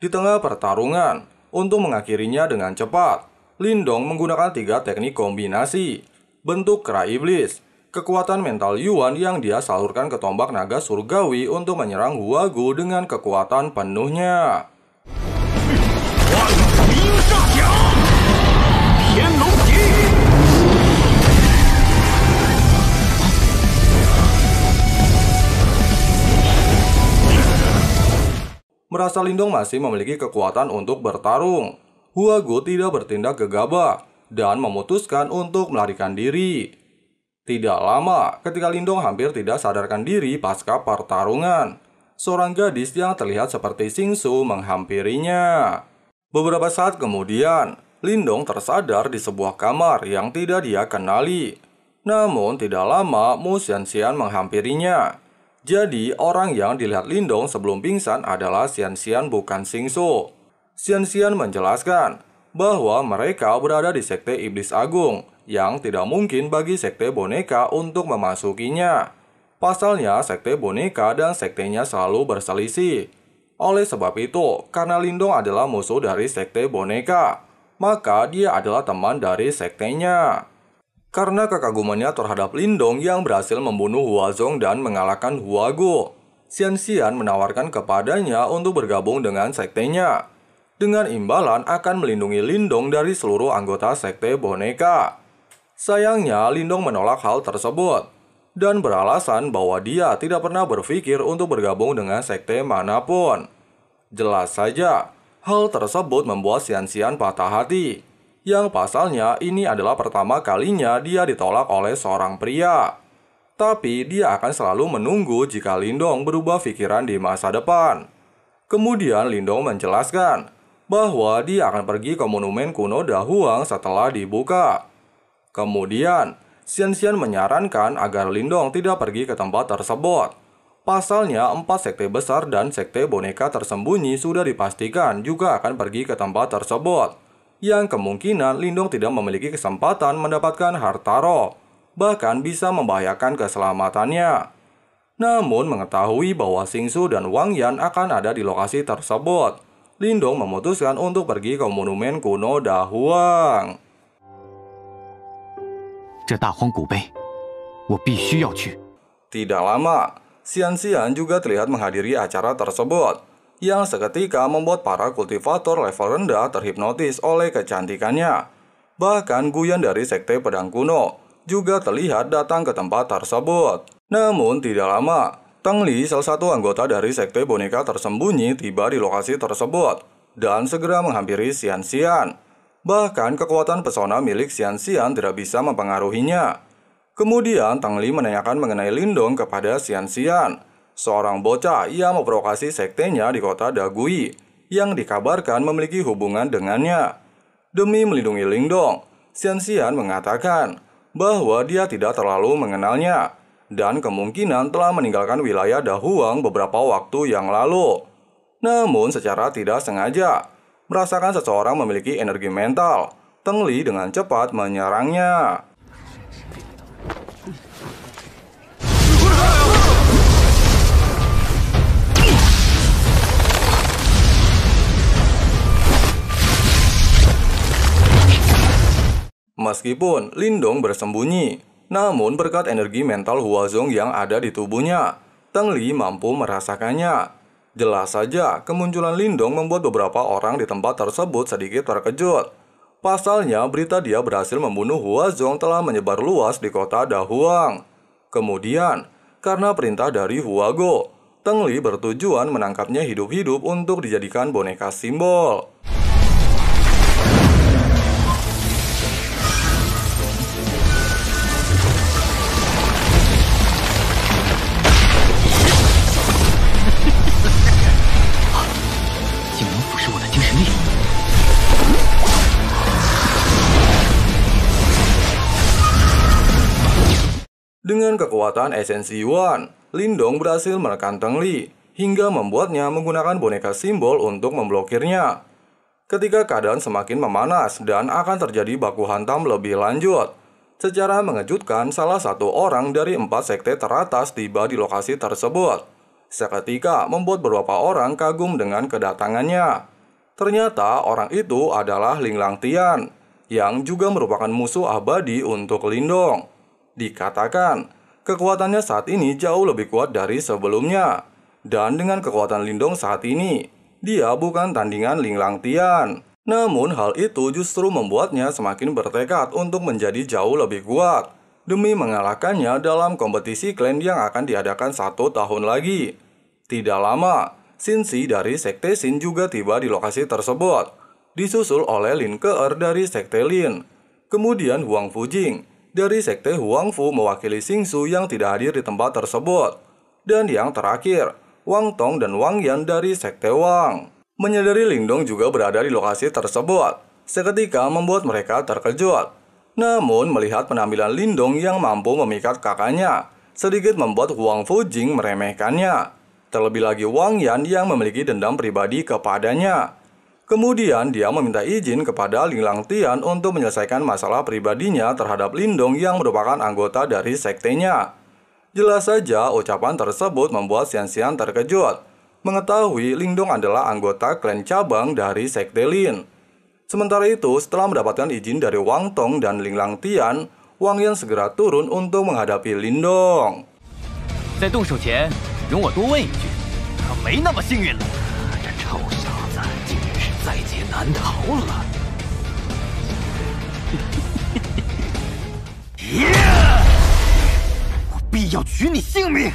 Di tengah pertarungan, untuk mengakhirinya dengan cepat, Lindong menggunakan 3 teknik kombinasi, bentuk kera iblis, kekuatan mental Yuan yang dia salurkan ke tombak naga surgawi untuk menyerang Huago dengan kekuatan penuhnya. Merasa Lindong masih memiliki kekuatan untuk bertarung, Huago tidak bertindak gegabah dan memutuskan untuk melarikan diri. Tidak lama, ketika Lindong hampir tidak sadarkan diri pasca pertarungan, seorang gadis yang terlihat seperti Xingsu menghampirinya. Beberapa saat kemudian, Lindong tersadar di sebuah kamar yang tidak dia kenali. Namun tidak lama, Mu Xianxian menghampirinya. Jadi, orang yang dilihat Lindong sebelum pingsan adalah Xianxian bukan Xingsu. Xianxian menjelaskan bahwa mereka berada di Sekte Iblis Agung yang tidak mungkin bagi Sekte Boneka untuk memasukinya. Pasalnya, Sekte Boneka dan sektenya selalu berselisih. Oleh sebab itu, karena Lindong adalah musuh dari Sekte Boneka, maka dia adalah teman dari sektenya. Karena kekagumannya terhadap Lindong yang berhasil membunuh Huazong dan mengalahkan Huago, Xianxian menawarkan kepadanya untuk bergabung dengan sektenya, dengan imbalan akan melindungi Lindong dari seluruh anggota Sekte Boneka. Sayangnya, Lindong menolak hal tersebut, dan beralasan bahwa dia tidak pernah berpikir untuk bergabung dengan sekte manapun. Jelas saja, hal tersebut membuat Xianxian patah hati. Yang pasalnya ini adalah pertama kalinya dia ditolak oleh seorang pria. Tapi dia akan selalu menunggu jika Lindong berubah pikiran di masa depan. Kemudian Lindong menjelaskan bahwa dia akan pergi ke monumen kuno Dahuang setelah dibuka. Kemudian Xianxian menyarankan agar Lindong tidak pergi ke tempat tersebut. Pasalnya 4 sekte besar dan sekte boneka tersembunyi sudah dipastikan juga akan pergi ke tempat tersebut, yang kemungkinan Lindong tidak memiliki kesempatan mendapatkan harta roh, bahkan bisa membahayakan keselamatannya. Namun mengetahui bahwa Xingsu dan Wang Yan akan ada di lokasi tersebut, Lindong memutuskan untuk pergi ke monumen kuno Dahuang. Tidak lama, Xianxian juga terlihat menghadiri acara tersebut, yang seketika membuat para kultivator level rendah terhipnotis oleh kecantikannya. Bahkan Guyan dari Sekte Pedang Kuno juga terlihat datang ke tempat tersebut. Namun tidak lama, Teng Li, salah satu anggota dari Sekte Boneka Tersembunyi, tiba di lokasi tersebut dan segera menghampiri Xian Xian. Bahkan kekuatan pesona milik Xian Xian tidak bisa mempengaruhinya. Kemudian Teng Li menanyakan mengenai Lindong kepada Xian Xian, seorang bocah yang memprovokasi sektenya di kota Dagui yang dikabarkan memiliki hubungan dengannya. Demi melindungi Lindong, Xian Xian mengatakan bahwa dia tidak terlalu mengenalnya dan kemungkinan telah meninggalkan wilayah Dahuang beberapa waktu yang lalu. Namun secara tidak sengaja, merasakan seseorang memiliki energi mental, Teng Li dengan cepat menyerangnya. Meskipun Lindong bersembunyi, namun berkat energi mental Huazong yang ada di tubuhnya, Teng Li mampu merasakannya. Jelas saja, kemunculan Lindong membuat beberapa orang di tempat tersebut sedikit terkejut. Pasalnya, berita dia berhasil membunuh Huazong telah menyebar luas di kota Dahuang. Kemudian, karena perintah dari Huago, Teng Li bertujuan menangkapnya hidup-hidup untuk dijadikan boneka simbol. Dengan kekuatan esensi Yuan, Lindong berhasil menekan Teng Li hingga membuatnya menggunakan boneka simbol untuk memblokirnya. Ketika keadaan semakin memanas dan akan terjadi baku hantam lebih lanjut, secara mengejutkan salah satu orang dari 4 sekte teratas tiba di lokasi tersebut. Seketika membuat beberapa orang kagum dengan kedatangannya. Ternyata orang itu adalah Ling Langtian, yang juga merupakan musuh abadi untuk Lindong. Dikatakan, kekuatannya saat ini jauh lebih kuat dari sebelumnya. Dan dengan kekuatan Lindong saat ini, dia bukan tandingan Ling Langtian. Namun hal itu justru membuatnya semakin bertekad untuk menjadi jauh lebih kuat, demi mengalahkannya dalam kompetisi klan yang akan diadakan 1 tahun lagi. Tidak lama, Xin Si dari Sekte Xin juga tiba di lokasi tersebut, disusul oleh Lin Keer dari Sekte Lin. Kemudian Huang Fujing dari Sekte Huang Fu mewakili Xingsu yang tidak hadir di tempat tersebut. Dan yang terakhir, Wang Tong dan Wang Yan dari Sekte Wang. Menyadari Lindong juga berada di lokasi tersebut, seketika membuat mereka terkejut. Namun melihat penampilan Lindong yang mampu memikat kakaknya, sedikit membuat Huang Fujing meremehkannya. Terlebih lagi Wang Yan yang memiliki dendam pribadi kepadanya. Kemudian dia meminta izin kepada Ling Langtian untuk menyelesaikan masalah pribadinya terhadap Lindong yang merupakan anggota dari sektenya. Jelas saja ucapan tersebut membuat Xian Xian terkejut, mengetahui Lindong adalah anggota klan cabang dari Sekte Lin. Sementara itu, setelah mendapatkan izin dari Wang Tong dan Ling Langtian, Wang Yan segera turun untuk menghadapi Lindong. 在动手前，容我多问一句，可没那么幸运了。这臭小子竟然是在劫难逃了。我必要取你性命！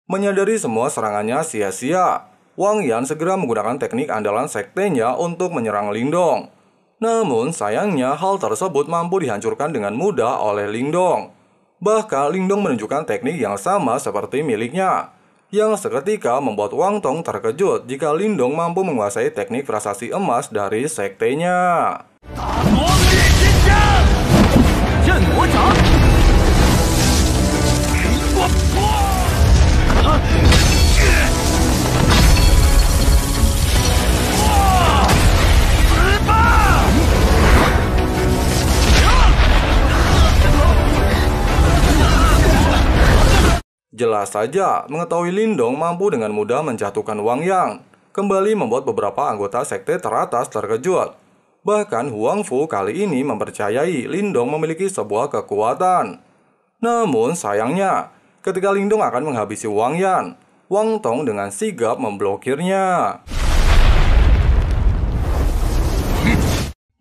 Menyadari semua serangannya sia-sia, Wang Yan segera menggunakan teknik andalan sektenya untuk menyerang Lindong. Namun sayangnya hal tersebut mampu dihancurkan dengan mudah oleh Lindong. Bahkan Lindong menunjukkan teknik yang sama seperti miliknya, yang seketika membuat Wang Tong terkejut jika Lindong mampu menguasai teknik prasasti emas dari sektenya. Jelas saja, mengetahui Lindong mampu dengan mudah menjatuhkan Wang Yang, kembali membuat beberapa anggota sekte teratas terkejut. Bahkan Huang Fu kali ini mempercayai Lindong memiliki sebuah kekuatan. Namun sayangnya, ketika Lindong akan menghabisi Wang Yan, Wang Tong dengan sigap memblokirnya.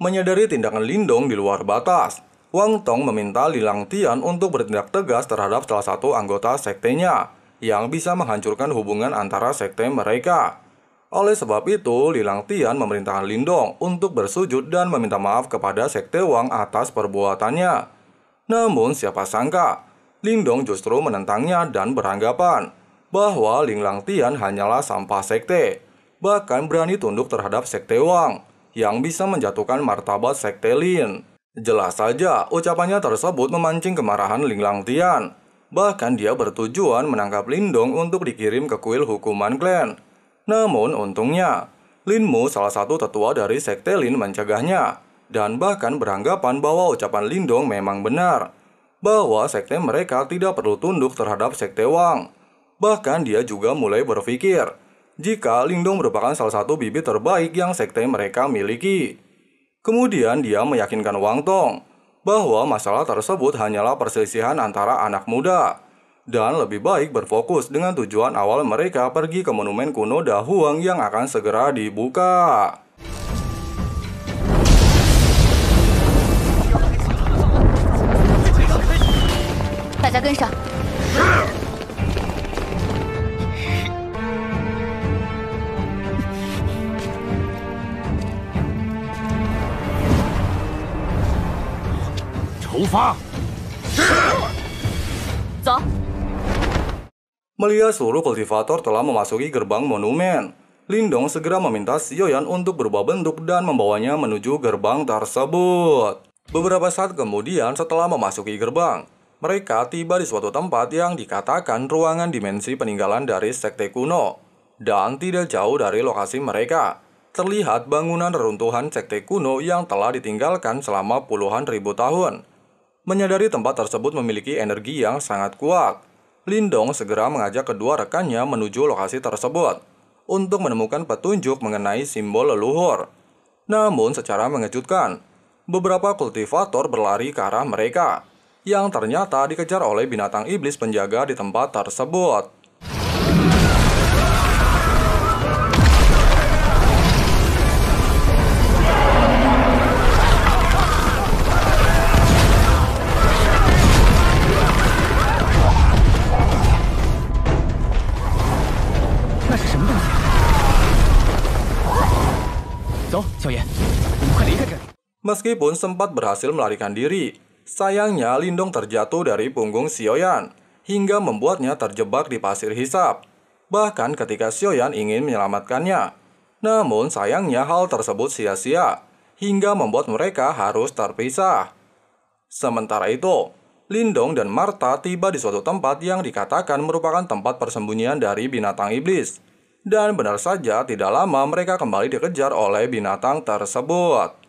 Menyadari tindakan Lindong di luar batas, Wang Tong meminta Li Langtian untuk bertindak tegas terhadap salah satu anggota sektenya yang bisa menghancurkan hubungan antara sekte mereka. Oleh sebab itu, Li Langtian memerintahkan Lindong untuk bersujud dan meminta maaf kepada sekte Wang atas perbuatannya. Namun siapa sangka, Lindong justru menentangnya dan beranggapan bahwa Li Langtian hanyalah sampah sekte, bahkan berani tunduk terhadap sekte Wang yang bisa menjatuhkan martabat sekte Lin. Jelas saja, ucapannya tersebut memancing kemarahan Li Langtian. Bahkan dia bertujuan menangkap Lindong untuk dikirim ke kuil hukuman klan. Namun untungnya, Lin Mu, salah satu tetua dari sekte Lin, mencegahnya dan bahkan beranggapan bahwa ucapan Lindong memang benar, bahwa sekte mereka tidak perlu tunduk terhadap sekte Wang. Bahkan dia juga mulai berpikir jika Lindong merupakan salah satu bibit terbaik yang sekte mereka miliki. Kemudian dia meyakinkan Wang Tong bahwa masalah tersebut hanyalah perselisihan antara anak muda dan lebih baik berfokus dengan tujuan awal mereka pergi ke monumen kuno Da Huang yang akan segera dibuka. 大家跟上。出发！走。 Melihat seluruh kultivator telah memasuki gerbang monumen, Lindong segera meminta Xiaoyan untuk berubah bentuk dan membawanya menuju gerbang tersebut. Beberapa saat kemudian setelah memasuki gerbang, mereka tiba di suatu tempat yang dikatakan ruangan dimensi peninggalan dari sekte kuno. Dan tidak jauh dari lokasi mereka, terlihat bangunan reruntuhan sekte kuno yang telah ditinggalkan selama puluhan ribu tahun. Menyadari tempat tersebut memiliki energi yang sangat kuat, Lindong segera mengajak kedua rekannya menuju lokasi tersebut untuk menemukan petunjuk mengenai simbol leluhur. Namun secara mengejutkan, beberapa kultivator berlari ke arah mereka, yang ternyata dikejar oleh binatang iblis penjaga di tempat tersebut. Meskipun sempat berhasil melarikan diri, sayangnya Lindong terjatuh dari punggung Xiaoyan hingga membuatnya terjebak di pasir hisap. Bahkan ketika Xiaoyan ingin menyelamatkannya, namun sayangnya hal tersebut sia-sia hingga membuat mereka harus terpisah. Sementara itu, Lindong dan Martha tiba di suatu tempat yang dikatakan merupakan tempat persembunyian dari binatang iblis. Dan benar saja tidak lama mereka kembali dikejar oleh binatang tersebut.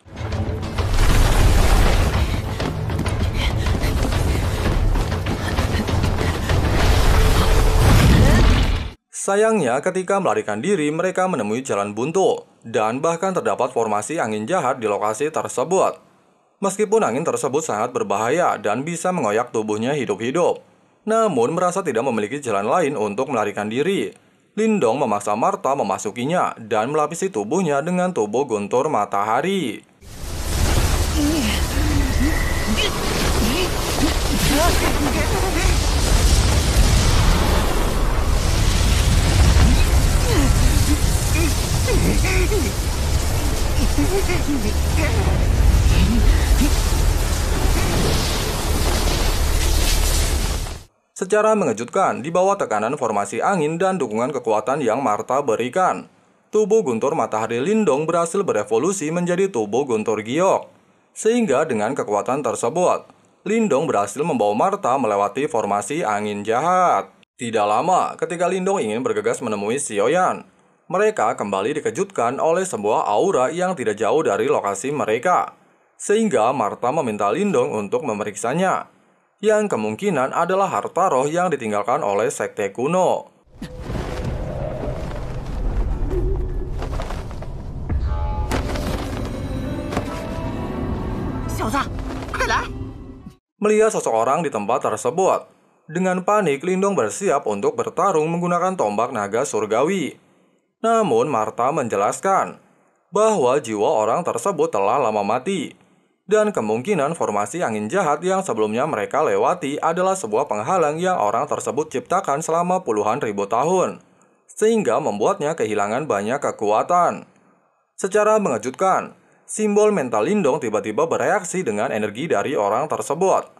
Sayangnya ketika melarikan diri mereka menemui jalan buntu dan bahkan terdapat formasi angin jahat di lokasi tersebut. Meskipun angin tersebut sangat berbahaya dan bisa mengoyak tubuhnya hidup-hidup, namun merasa tidak memiliki jalan lain untuk melarikan diri, Lindong memaksa Martha memasukinya dan melapisi tubuhnya dengan tubuh guntur matahari. Secara mengejutkan, di bawah tekanan formasi angin dan dukungan kekuatan yang Martha berikan, tubuh guntur matahari Lindong berhasil berevolusi menjadi tubuh guntur giok. Sehingga dengan kekuatan tersebut, Lindong berhasil membawa Martha melewati formasi angin jahat. Tidak lama, ketika Lindong ingin bergegas menemui Xiaoyan, mereka kembali dikejutkan oleh sebuah aura yang tidak jauh dari lokasi mereka. Sehingga Martha meminta Lindong untuk memeriksanya, yang kemungkinan adalah harta roh yang ditinggalkan oleh sekte kuno. Melihat seseorang di tempat tersebut, dengan panik Lindong bersiap untuk bertarung menggunakan tombak naga surgawi. Namun Martha menjelaskan bahwa jiwa orang tersebut telah lama mati, dan kemungkinan formasi angin jahat yang sebelumnya mereka lewati adalah sebuah penghalang yang orang tersebut ciptakan selama puluhan ribu tahun, sehingga membuatnya kehilangan banyak kekuatan. Secara mengejutkan, simbol mental Lindong tiba-tiba bereaksi dengan energi dari orang tersebut,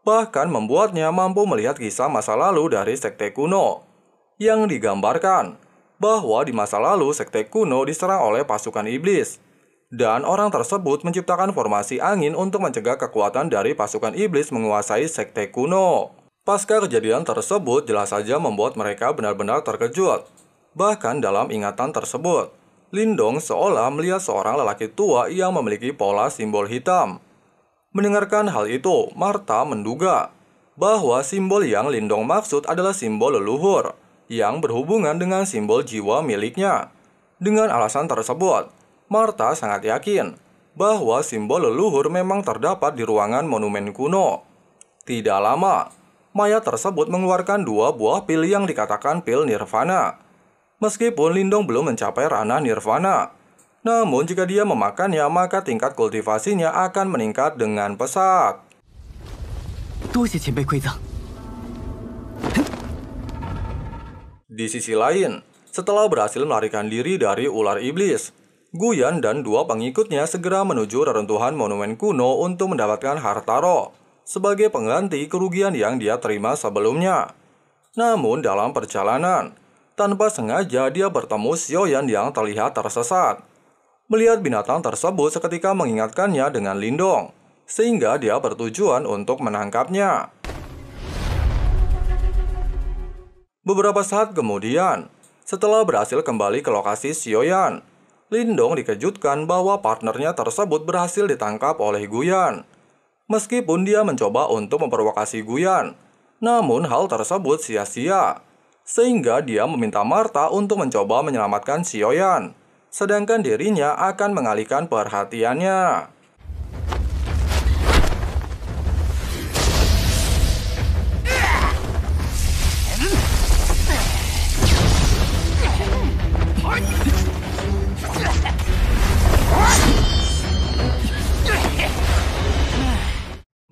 bahkan membuatnya mampu melihat kisah masa lalu dari sekte kuno, yang digambarkan bahwa di masa lalu sekte kuno diserang oleh pasukan iblis, dan orang tersebut menciptakan formasi angin untuk mencegah kekuatan dari pasukan iblis menguasai sekte kuno. Pasca kejadian tersebut jelas saja membuat mereka benar-benar terkejut. Bahkan dalam ingatan tersebut, Lindong seolah melihat seorang lelaki tua yang memiliki pola simbol hitam. Mendengarkan hal itu, Martha menduga bahwa simbol yang Lindong maksud adalah simbol leluhur yang berhubungan dengan simbol jiwa miliknya. Dengan alasan tersebut, Martha sangat yakin bahwa simbol leluhur memang terdapat di ruangan monumen kuno. Tidak lama, mayat tersebut mengeluarkan 2 buah pil yang dikatakan pil nirvana. Meskipun Lindong belum mencapai ranah nirvana, namun jika dia memakannya maka tingkat kultivasinya akan meningkat dengan pesat. Di sisi lain, setelah berhasil melarikan diri dari ular iblis, Guyan dan 2 pengikutnya segera menuju reruntuhan monumen kuno untuk mendapatkan harta roh sebagai pengganti kerugian yang dia terima sebelumnya. Namun dalam perjalanan, tanpa sengaja dia bertemu Xiaoyan yang terlihat tersesat. Melihat binatang tersebut seketika mengingatkannya dengan Lindong, sehingga dia bertujuan untuk menangkapnya. Beberapa saat kemudian, setelah berhasil kembali ke lokasi Xiaoyan, Lindong dikejutkan bahwa partnernya tersebut berhasil ditangkap oleh Guyan. Meskipun dia mencoba untuk memprovokasi Guyan, namun hal tersebut sia-sia, sehingga dia meminta Martha untuk mencoba menyelamatkan Xiaoyan, sedangkan dirinya akan mengalihkan perhatiannya.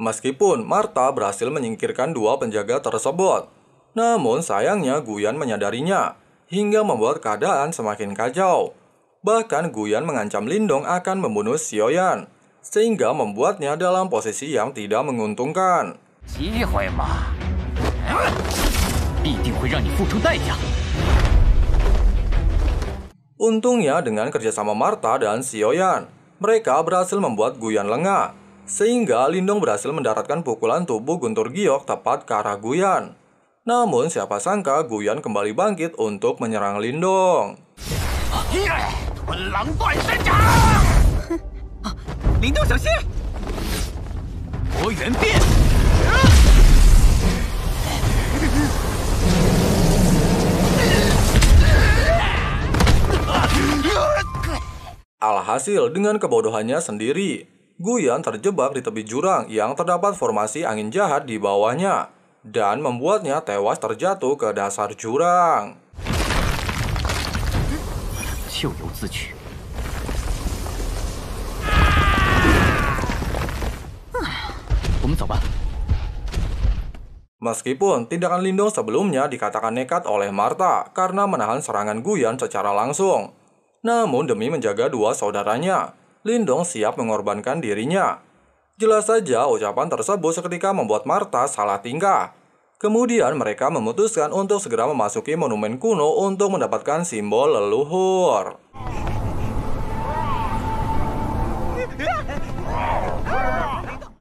Meskipun Martha berhasil menyingkirkan 2 penjaga tersebut, namun sayangnya Guyan menyadarinya, hingga membuat keadaan semakin kacau. Bahkan Guyan mengancam Lindong akan membunuh Xiaoyan, sehingga membuatnya dalam posisi yang tidak menguntungkan. Untungnya dengan kerjasama Martha dan Xiaoyan, mereka berhasil membuat Guyan lengah, sehingga Lindong berhasil mendaratkan pukulan tubuh guntur giok tepat ke arah Guyan. Namun siapa sangka Guyan kembali bangkit untuk menyerang Lindong. Alhasil dengan kebodohannya sendiri, Guyan terjebak di tepi jurang yang terdapat formasi angin jahat di bawahnya, dan membuatnya tewas terjatuh ke dasar jurang. Meskipun tindakan Lindong sebelumnya dikatakan nekat oleh Martha karena menahan serangan Guyan secara langsung, namun demi menjaga 2 saudaranya, Lindong siap mengorbankan dirinya. Jelas saja ucapan tersebut seketika membuat Martha salah tingkah. Kemudian mereka memutuskan untuk segera memasuki monumen kuno untuk mendapatkan simbol leluhur.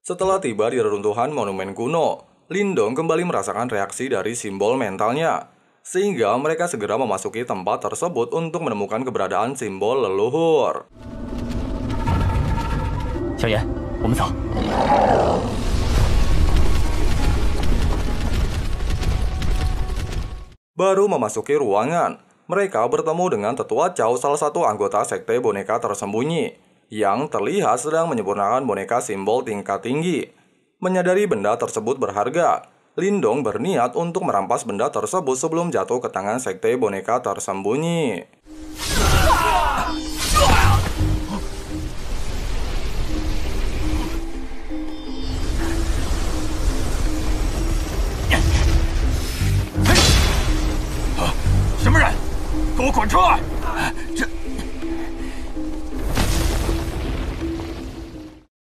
Setelah tiba di reruntuhan monumen kuno, Lindong kembali merasakan reaksi dari simbol mentalnya, sehingga mereka segera memasuki tempat tersebut untuk menemukan keberadaan simbol leluhur. 小野，我们走。 Baru memasuki ruangan, mereka bertemu dengan Tetua Chow, salah satu anggota sekte boneka tersembunyi, yang terlihat sedang menyempurnakan boneka simbol tingkat tinggi. Menyadari benda tersebut berharga, Lindong berniat untuk merampas benda tersebut sebelum jatuh ke tangan sekte boneka tersembunyi.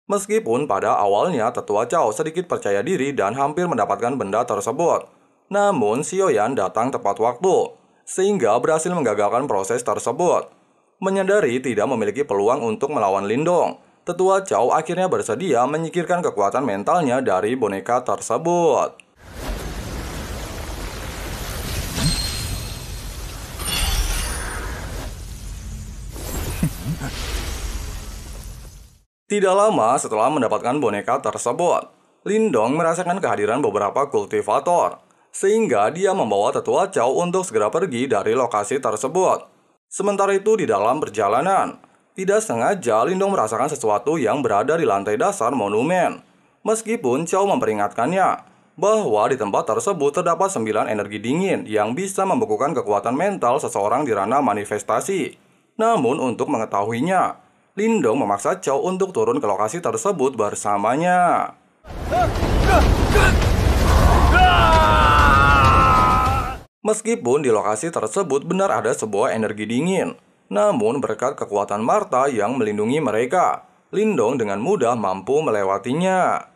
Meskipun pada awalnya Tetua Chow sedikit percaya diri dan hampir mendapatkan benda tersebut, namun Xiaoyan datang tepat waktu, sehingga berhasil menggagalkan proses tersebut. Menyadari tidak memiliki peluang untuk melawan Lindong, Tetua Chow akhirnya bersedia menyingkirkan kekuatan mentalnya dari boneka tersebut. Tidak lama setelah mendapatkan boneka tersebut, Lindong merasakan kehadiran beberapa kultivator, sehingga dia membawa Tetua Chow untuk segera pergi dari lokasi tersebut. Sementara itu di dalam perjalanan, tidak sengaja Lindong merasakan sesuatu yang berada di lantai dasar monumen. Meskipun Chow memperingatkannya bahwa di tempat tersebut terdapat 9 energi dingin yang bisa membekukan kekuatan mental seseorang di ranah manifestasi. Namun untuk mengetahuinya, Lindong memaksa Chow untuk turun ke lokasi tersebut bersamanya. Meskipun di lokasi tersebut benar ada sebuah energi dingin, namun berkat kekuatan Martha yang melindungi mereka, Lindong dengan mudah mampu melewatinya.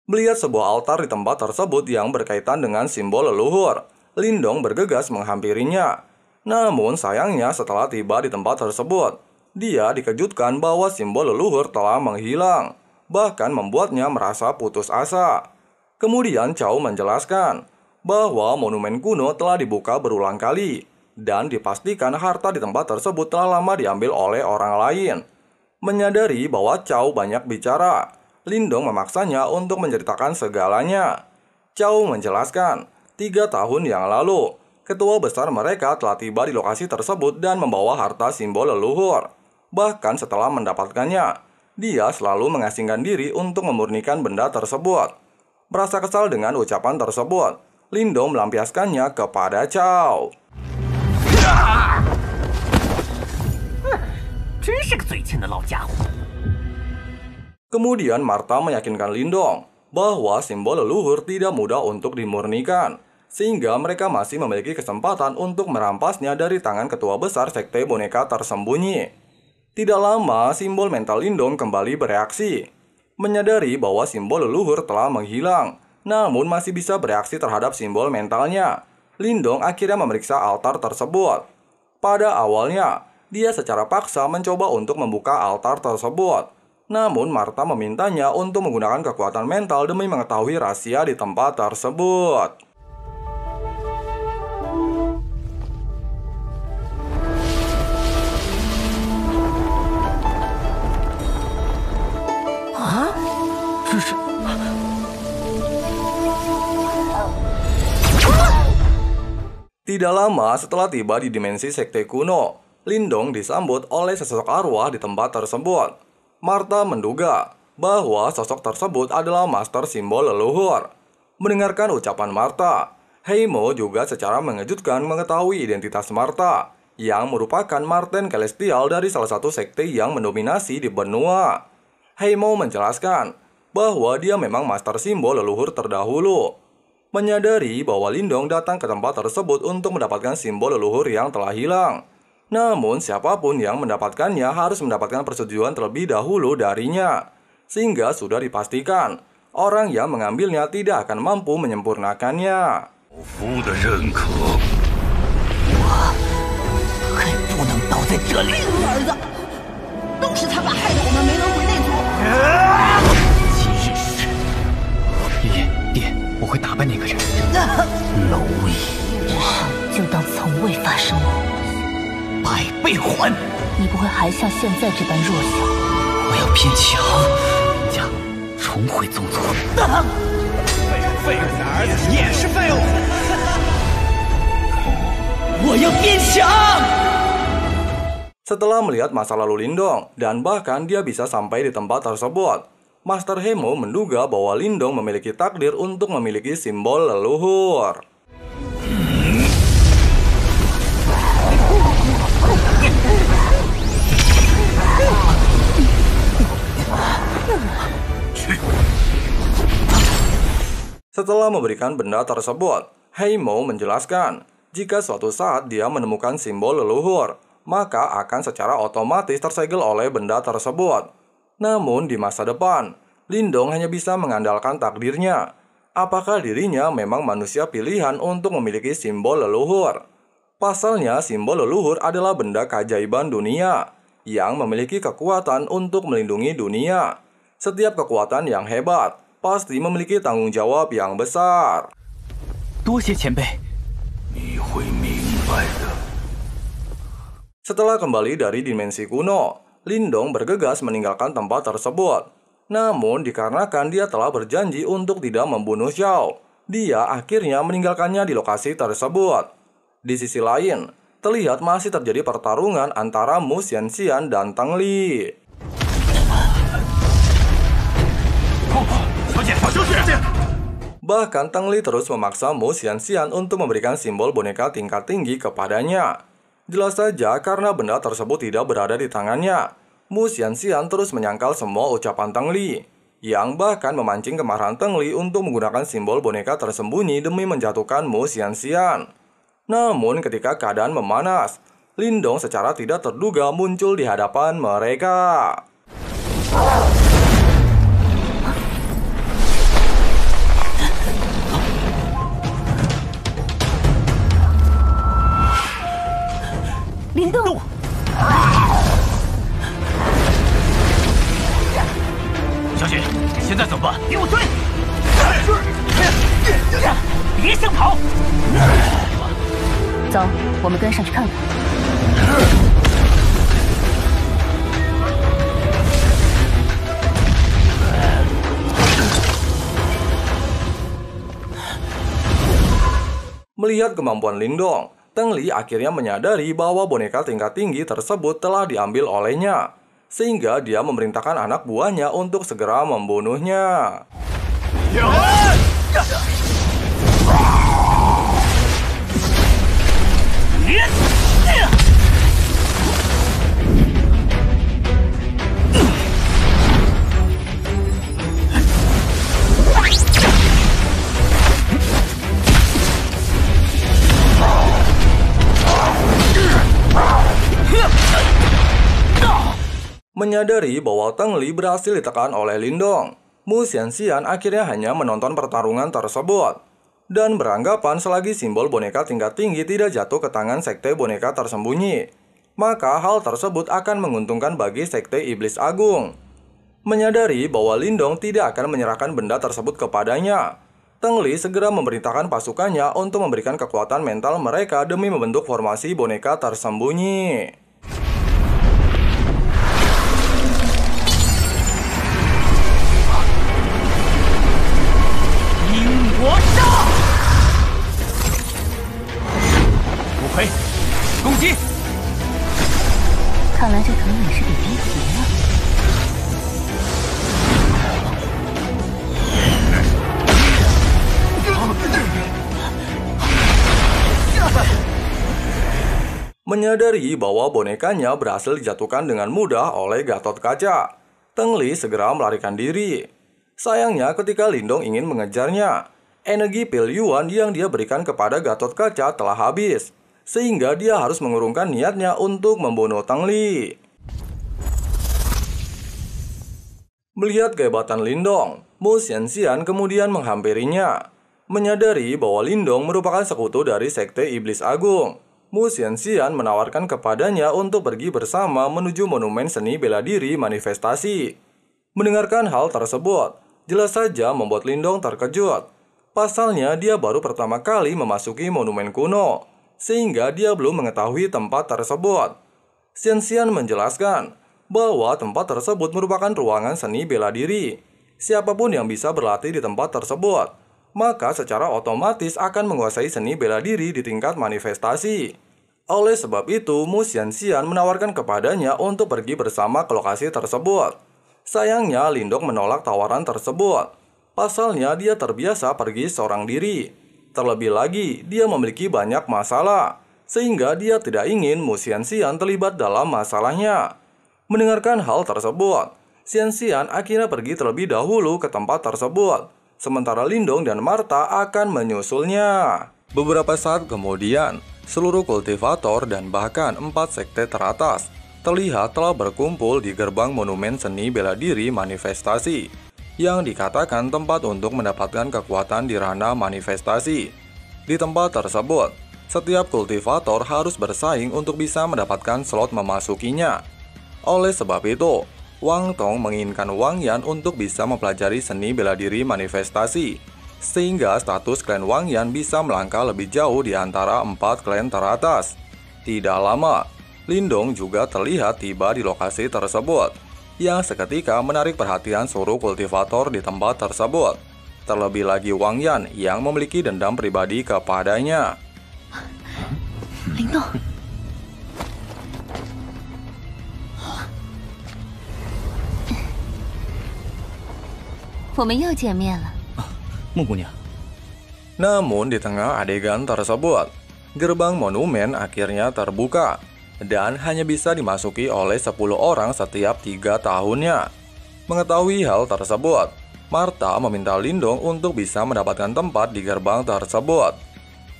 Melihat sebuah altar di tempat tersebut yang berkaitan dengan simbol leluhur, Lindong bergegas menghampirinya. Namun sayangnya setelah tiba di tempat tersebut, dia dikejutkan bahwa simbol leluhur telah menghilang, bahkan membuatnya merasa putus asa. Kemudian Chow menjelaskan bahwa monumen kuno telah dibuka berulang kali, dan dipastikan harta di tempat tersebut telah lama diambil oleh orang lain. Menyadari bahwa Chow banyak bicara, Lindong memaksanya untuk menceritakan segalanya. Chow menjelaskan, 3 tahun yang lalu, ketua besar mereka telah tiba di lokasi tersebut dan membawa harta simbol leluhur. Bahkan setelah mendapatkannya, dia selalu mengasingkan diri untuk memurnikan benda tersebut. Merasa kesal dengan ucapan tersebut, Lindong melampiaskannya kepada Chow. Kemudian Martha meyakinkan Lindong bahwa simbol leluhur tidak mudah untuk dimurnikan, sehingga mereka masih memiliki kesempatan untuk merampasnya dari tangan ketua besar sekte boneka tersembunyi. Tidak lama, simbol mental Lindong kembali bereaksi. Menyadari bahwa simbol leluhur telah menghilang, namun masih bisa bereaksi terhadap simbol mentalnya, Lindong akhirnya memeriksa altar tersebut. Pada awalnya, dia secara paksa mencoba untuk membuka altar tersebut. Namun Martha memintanya untuk menggunakan kekuatan mental demi mengetahui rahasia di tempat tersebut. Tidak lama setelah tiba di dimensi sekte kuno, Lindong disambut oleh sesosok arwah di tempat tersebut. Martha menduga bahwa sosok tersebut adalah master simbol leluhur. Mendengarkan ucapan Martha, Heimo juga secara mengejutkan mengetahui identitas Martha, yang merupakan Marten Celestial dari salah satu sekte yang mendominasi di benua. Heimo menjelaskan bahwa dia memang master simbol leluhur terdahulu. Menyadari bahwa Lindong datang ke tempat tersebut untuk mendapatkan simbol leluhur yang telah hilang. Namun siapapun yang mendapatkannya harus mendapatkan persetujuan terlebih dahulu darinya. Sehingga sudah dipastikan, orang yang mengambilnya tidak akan mampu menyempurnakannya. 在这里。儿子，都是他爸害得我们没能回内族。今日是爹，我会打败那个人。蝼蚁，就当从未发生过。百倍还！你不会还像现在这般弱小。我要变强，家重回宗族。废物的儿子也是废物。我要变强。Setelah melihat masa lalu Lindong, dan bahkan dia bisa sampai di tempat tersebut, Master Hemo menduga bahwa Lindong memiliki takdir untuk memiliki simbol leluhur. Setelah memberikan benda tersebut, Hemo menjelaskan, jika suatu saat dia menemukan simbol leluhur, maka akan secara otomatis tersegel oleh benda tersebut. Namun di masa depan, Lindong hanya bisa mengandalkan takdirnya. Apakah dirinya memang manusia pilihan untuk memiliki simbol leluhur? Pasalnya, simbol leluhur adalah benda keajaiban dunia yang memiliki kekuatan untuk melindungi dunia. Setiap kekuatan yang hebat pasti memiliki tanggung jawab yang besar. 多谢前辈。你会明白的。 Setelah kembali dari dimensi kuno, Lindong bergegas meninggalkan tempat tersebut. Namun dikarenakan dia telah berjanji untuk tidak membunuh Xiao, dia akhirnya meninggalkannya di lokasi tersebut. Di sisi lain, terlihat masih terjadi pertarungan antara Mu Xianxian dan Teng Li. Bahkan Teng Li terus memaksa Mu Xianxian untuk memberikan simbol boneka tingkat tinggi kepadanya. Jelas saja karena benda tersebut tidak berada di tangannya, Mu Xianxian terus menyangkal semua ucapan Teng Li, yang bahkan memancing kemarahan Teng Li untuk menggunakan simbol boneka tersembunyi demi menjatuhkan Mu Xianxian. Namun ketika keadaan memanas, Lindong secara tidak terduga muncul di hadapan mereka. Lindong， 小雪，现在怎么办？给我追！别想跑！走，我们跟上去看看。Melihat kemampuan Lindong, Teng Li akhirnya menyadari bahwa boneka tingkat tinggi tersebut telah diambil olehnya, sehingga dia memerintahkan anak buahnya untuk segera membunuhnya. Menyadari bahwa Teng Li berhasil ditekan oleh Lindong, Mu Xianxian akhirnya hanya menonton pertarungan tersebut dan beranggapan selagi simbol boneka tingkat tinggi tidak jatuh ke tangan sekte boneka tersembunyi, maka hal tersebut akan menguntungkan bagi sekte iblis agung. Menyadari bahwa Lindong tidak akan menyerahkan benda tersebut kepadanya, Teng Li segera memerintahkan pasukannya untuk memberikan kekuatan mental mereka demi membentuk formasi boneka tersembunyi. 看来这藤也是给逼急了。Menyadari bahwa bonekanya berhasil dijatuhkan dengan mudah oleh Gatot Kaca, Teng Li segera melarikan diri. Sayangnya ketika Lindong ingin mengejarnya, energi pil Yuan yang dia berikan kepada Gatot Kaca telah habis, sehingga dia harus mengurungkan niatnya untuk membunuh Teng Li. Melihat kehebatan Lindong, Mu Xianxian kemudian menghampirinya. Menyadari bahwa Lindong merupakan sekutu dari sekte iblis agung, Mu Xianxian menawarkan kepadanya untuk pergi bersama menuju monumen seni bela diri manifestasi. Mendengarkan hal tersebut, jelas saja membuat Lindong terkejut. Pasalnya dia baru pertama kali memasuki monumen kuno, sehingga dia belum mengetahui tempat tersebut. Xianxian menjelaskan bahwa tempat tersebut merupakan ruangan seni bela diri. Siapapun yang bisa berlatih di tempat tersebut, maka secara otomatis akan menguasai seni bela diri di tingkat manifestasi. Oleh sebab itu, Mu Xianxian menawarkan kepadanya untuk pergi bersama ke lokasi tersebut. Sayangnya, Lindong menolak tawaran tersebut. Pasalnya, dia terbiasa pergi seorang diri. Terlebih lagi, dia memiliki banyak masalah, sehingga dia tidak ingin Mu Xianxian terlibat dalam masalahnya. Mendengarkan hal tersebut, Xianxian akhirnya pergi terlebih dahulu ke tempat tersebut, sementara Lindong dan Martha akan menyusulnya. Beberapa saat kemudian, seluruh kultivator dan bahkan 4 sekte teratas terlihat telah berkumpul di gerbang monumen seni bela diri manifestasi, yang dikatakan tempat untuk mendapatkan kekuatan di ranah manifestasi. Di tempat tersebut, setiap kultivator harus bersaing untuk bisa mendapatkan slot memasukinya. Oleh sebab itu, Wang Tong menginginkan Wang Yan untuk bisa mempelajari seni bela diri manifestasi, sehingga status klan Wang Yan bisa melangkah lebih jauh di antara 4 klan teratas. Tidak lama, Lindong juga terlihat tiba di lokasi tersebut, yang seketika menarik perhatian seluruh kultivator di tempat tersebut. Terlebih lagi Wang Yan yang memiliki dendam pribadi kepadanya. Lindong, 我们又见面了。 木姑娘， Namun di tengah adegan tersebut, gerbang monumen akhirnya terbuka dan hanya bisa dimasuki oleh 10 orang setiap 3 tahunnya. Mengetahui hal tersebut, Martha meminta Lindong untuk bisa mendapatkan tempat di gerbang tersebut.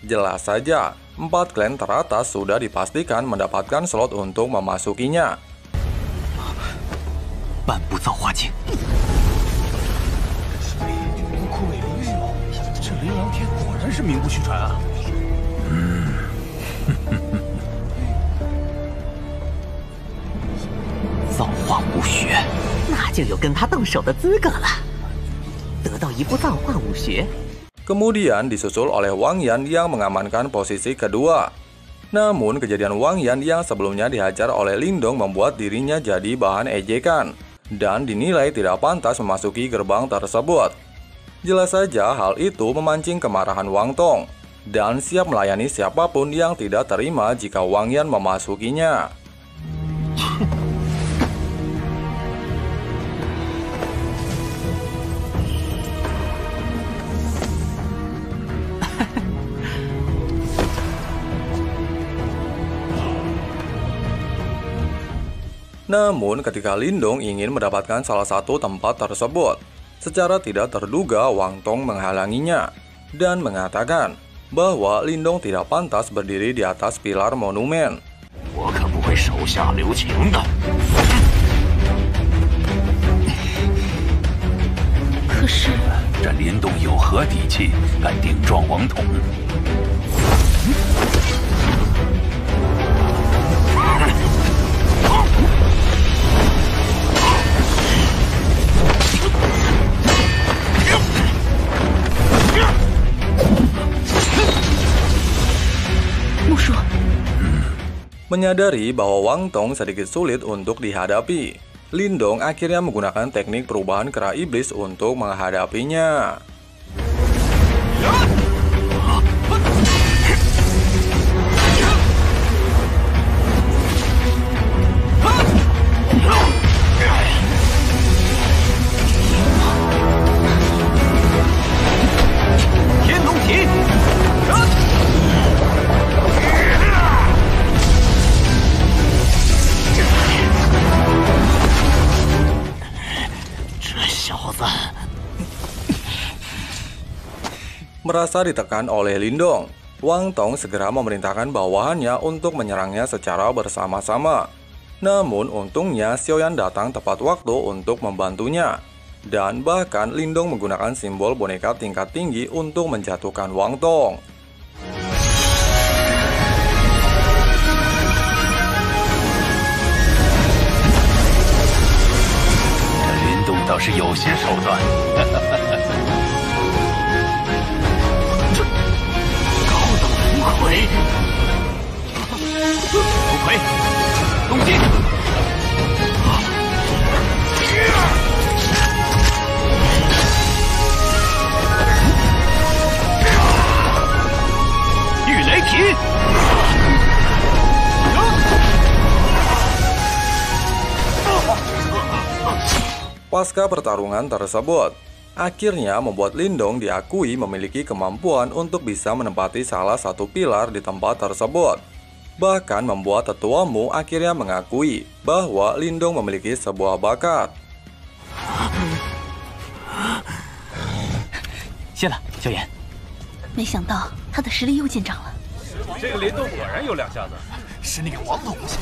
Jelas saja, 4 klan teratas sudah dipastikan mendapatkan slot untuk memasukinya. 半步造化境。 这雷王天果然是名不虚传啊！造化武学，那就有跟他动手的资格了。得到一部造化武学， Kemudian disusul oleh Wang Yan yang mengamankan posisi kedua. Namun kejadian Wang Yan yang sebelumnya dihajar oleh Lindong membuat dirinya jadi bahan ejekan dan dinilai tidak pantas memasuki gerbang tersebut. Jelas saja hal itu memancing kemarahan Wang Tong dan siap melayani siapapun yang tidak terima jika Wang Yan memasukinya. Namun ketika Lindong ingin mendapatkan salah satu tempat tersebut, secara tidak terduga Wang Tong menghalanginya dan mengatakan bahwa Lindong tidak pantas berdiri di atas pilar monumen. 我可不会手下留情的。可是，这林动有何底气，敢顶撞王统？ Menyadari bahwa Wang Tong sedikit sulit untuk dihadapi, Lindong akhirnya menggunakan teknik perubahan kera iblis untuk menghadapinya. Merasa ditekan oleh Lindong, Wang Tong segera memerintahkan bawahannya untuk menyerangnya secara bersama-sama. Namun untungnya Xiaoyan datang tepat waktu untuk membantunya. Dan bahkan Lindong menggunakan simbol boneka tingkat tinggi untuk menjatuhkan Wang Tong. 是有些手段。高等浮魁，浮魁，攻击！御雷劈！ Pasca pertarungan tersebut, akhirnya membuat Lindong diakui memiliki kemampuan untuk bisa menempati salah satu pilar di tempat tersebut. Bahkan membuat Tetua Mu akhirnya mengakui bahwa Lindong memiliki sebuah bakat. 谢了，萧炎。没想到他的实力又见长了。这个林动果然有两下子，是那个王都不行。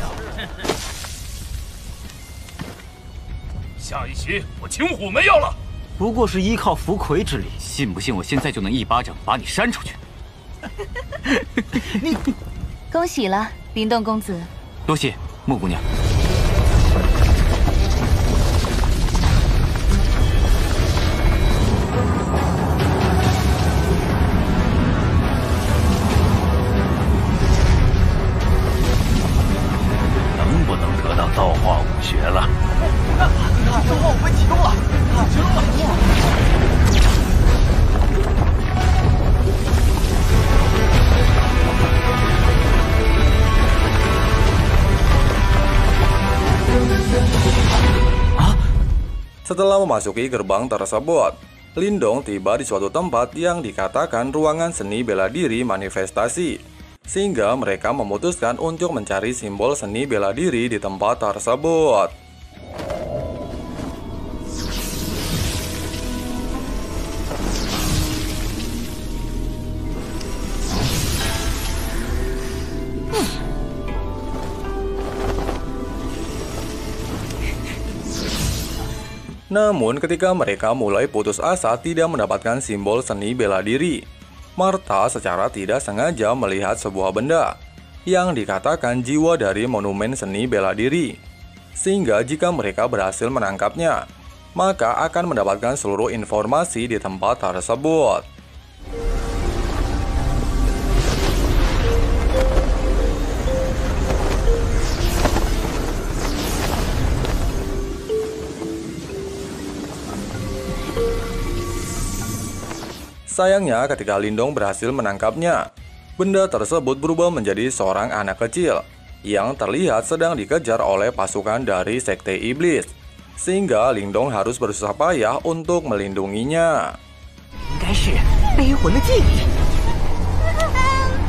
下一棋我青虎没有了。不过是依靠浮魁之力，信不信我现在就能一巴掌把你扇出去？你，恭喜了，林动公子。多谢木姑娘。能不能得到造化武学了？ 召唤武门启动了！启动了！Setelah memasuki gerbang tersebut, Lindong tiba di suatu tempat yang dikatakan ruangan seni bela diri manifestasi, sehingga mereka memutuskan untuk mencari simbol seni bela diri di tempat tersebut. Namun ketika mereka mulai putus asa tidak mendapatkan simbol seni bela diri, Martha secara tidak sengaja melihat sebuah benda yang dikatakan jiwa dari monumen seni bela diri. Sehingga jika mereka berhasil menangkapnya, maka akan mendapatkan seluruh informasi di tempat tersebut. Sayangnya ketika Lindong berhasil menangkapnya, benda tersebut berubah menjadi seorang anak kecil yang terlihat sedang dikejar oleh pasukan dari Sekte Iblis, sehingga Lindong harus berusaha payah untuk melindunginya. 应该是悲魂的记忆。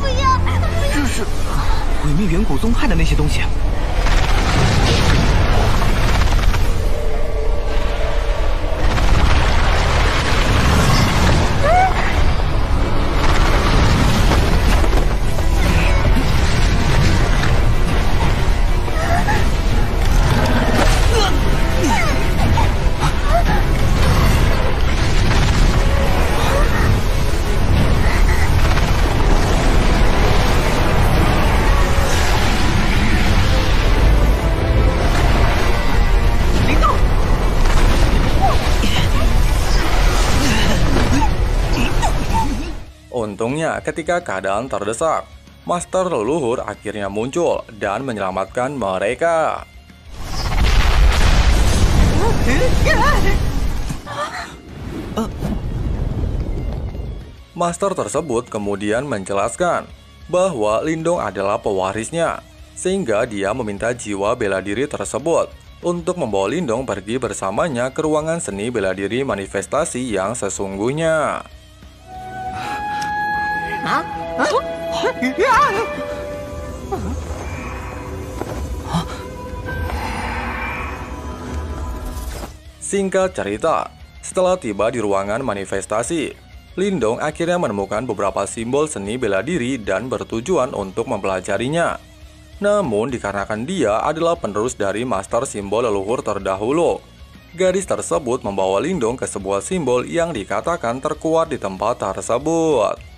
不要！这是毁灭远古宗派的那些东西。 Untungnya ketika keadaan terdesak, Master Leluhur akhirnya muncul dan menyelamatkan mereka. Master tersebut kemudian menjelaskan bahwa Lindong adalah pewarisnya, sehingga dia meminta jiwa bela diri tersebut untuk membawa Lindong pergi bersamanya ke ruangan seni bela diri manifestasi yang sesungguhnya. Singkat cerita, setelah tiba di ruangan manifestasi, Lindong akhirnya menemukan beberapa simbol seni bela diri dan bertujuan untuk mempelajarinya. Namun dikarenakan dia adalah penerus dari Master Simbol Leluhur terdahulu, gadis tersebut membawa Lindong ke sebuah simbol yang dikatakan terkuat di tempat tersebut.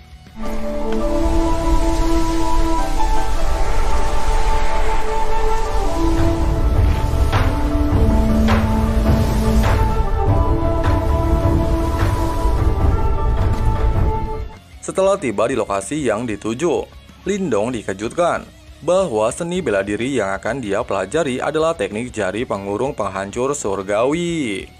Setelah tiba di lokasi yang dituju, Lindong dikejutkan bahwa seni bela diri yang akan dia pelajari adalah teknik jari pengurung penghancur surgawi.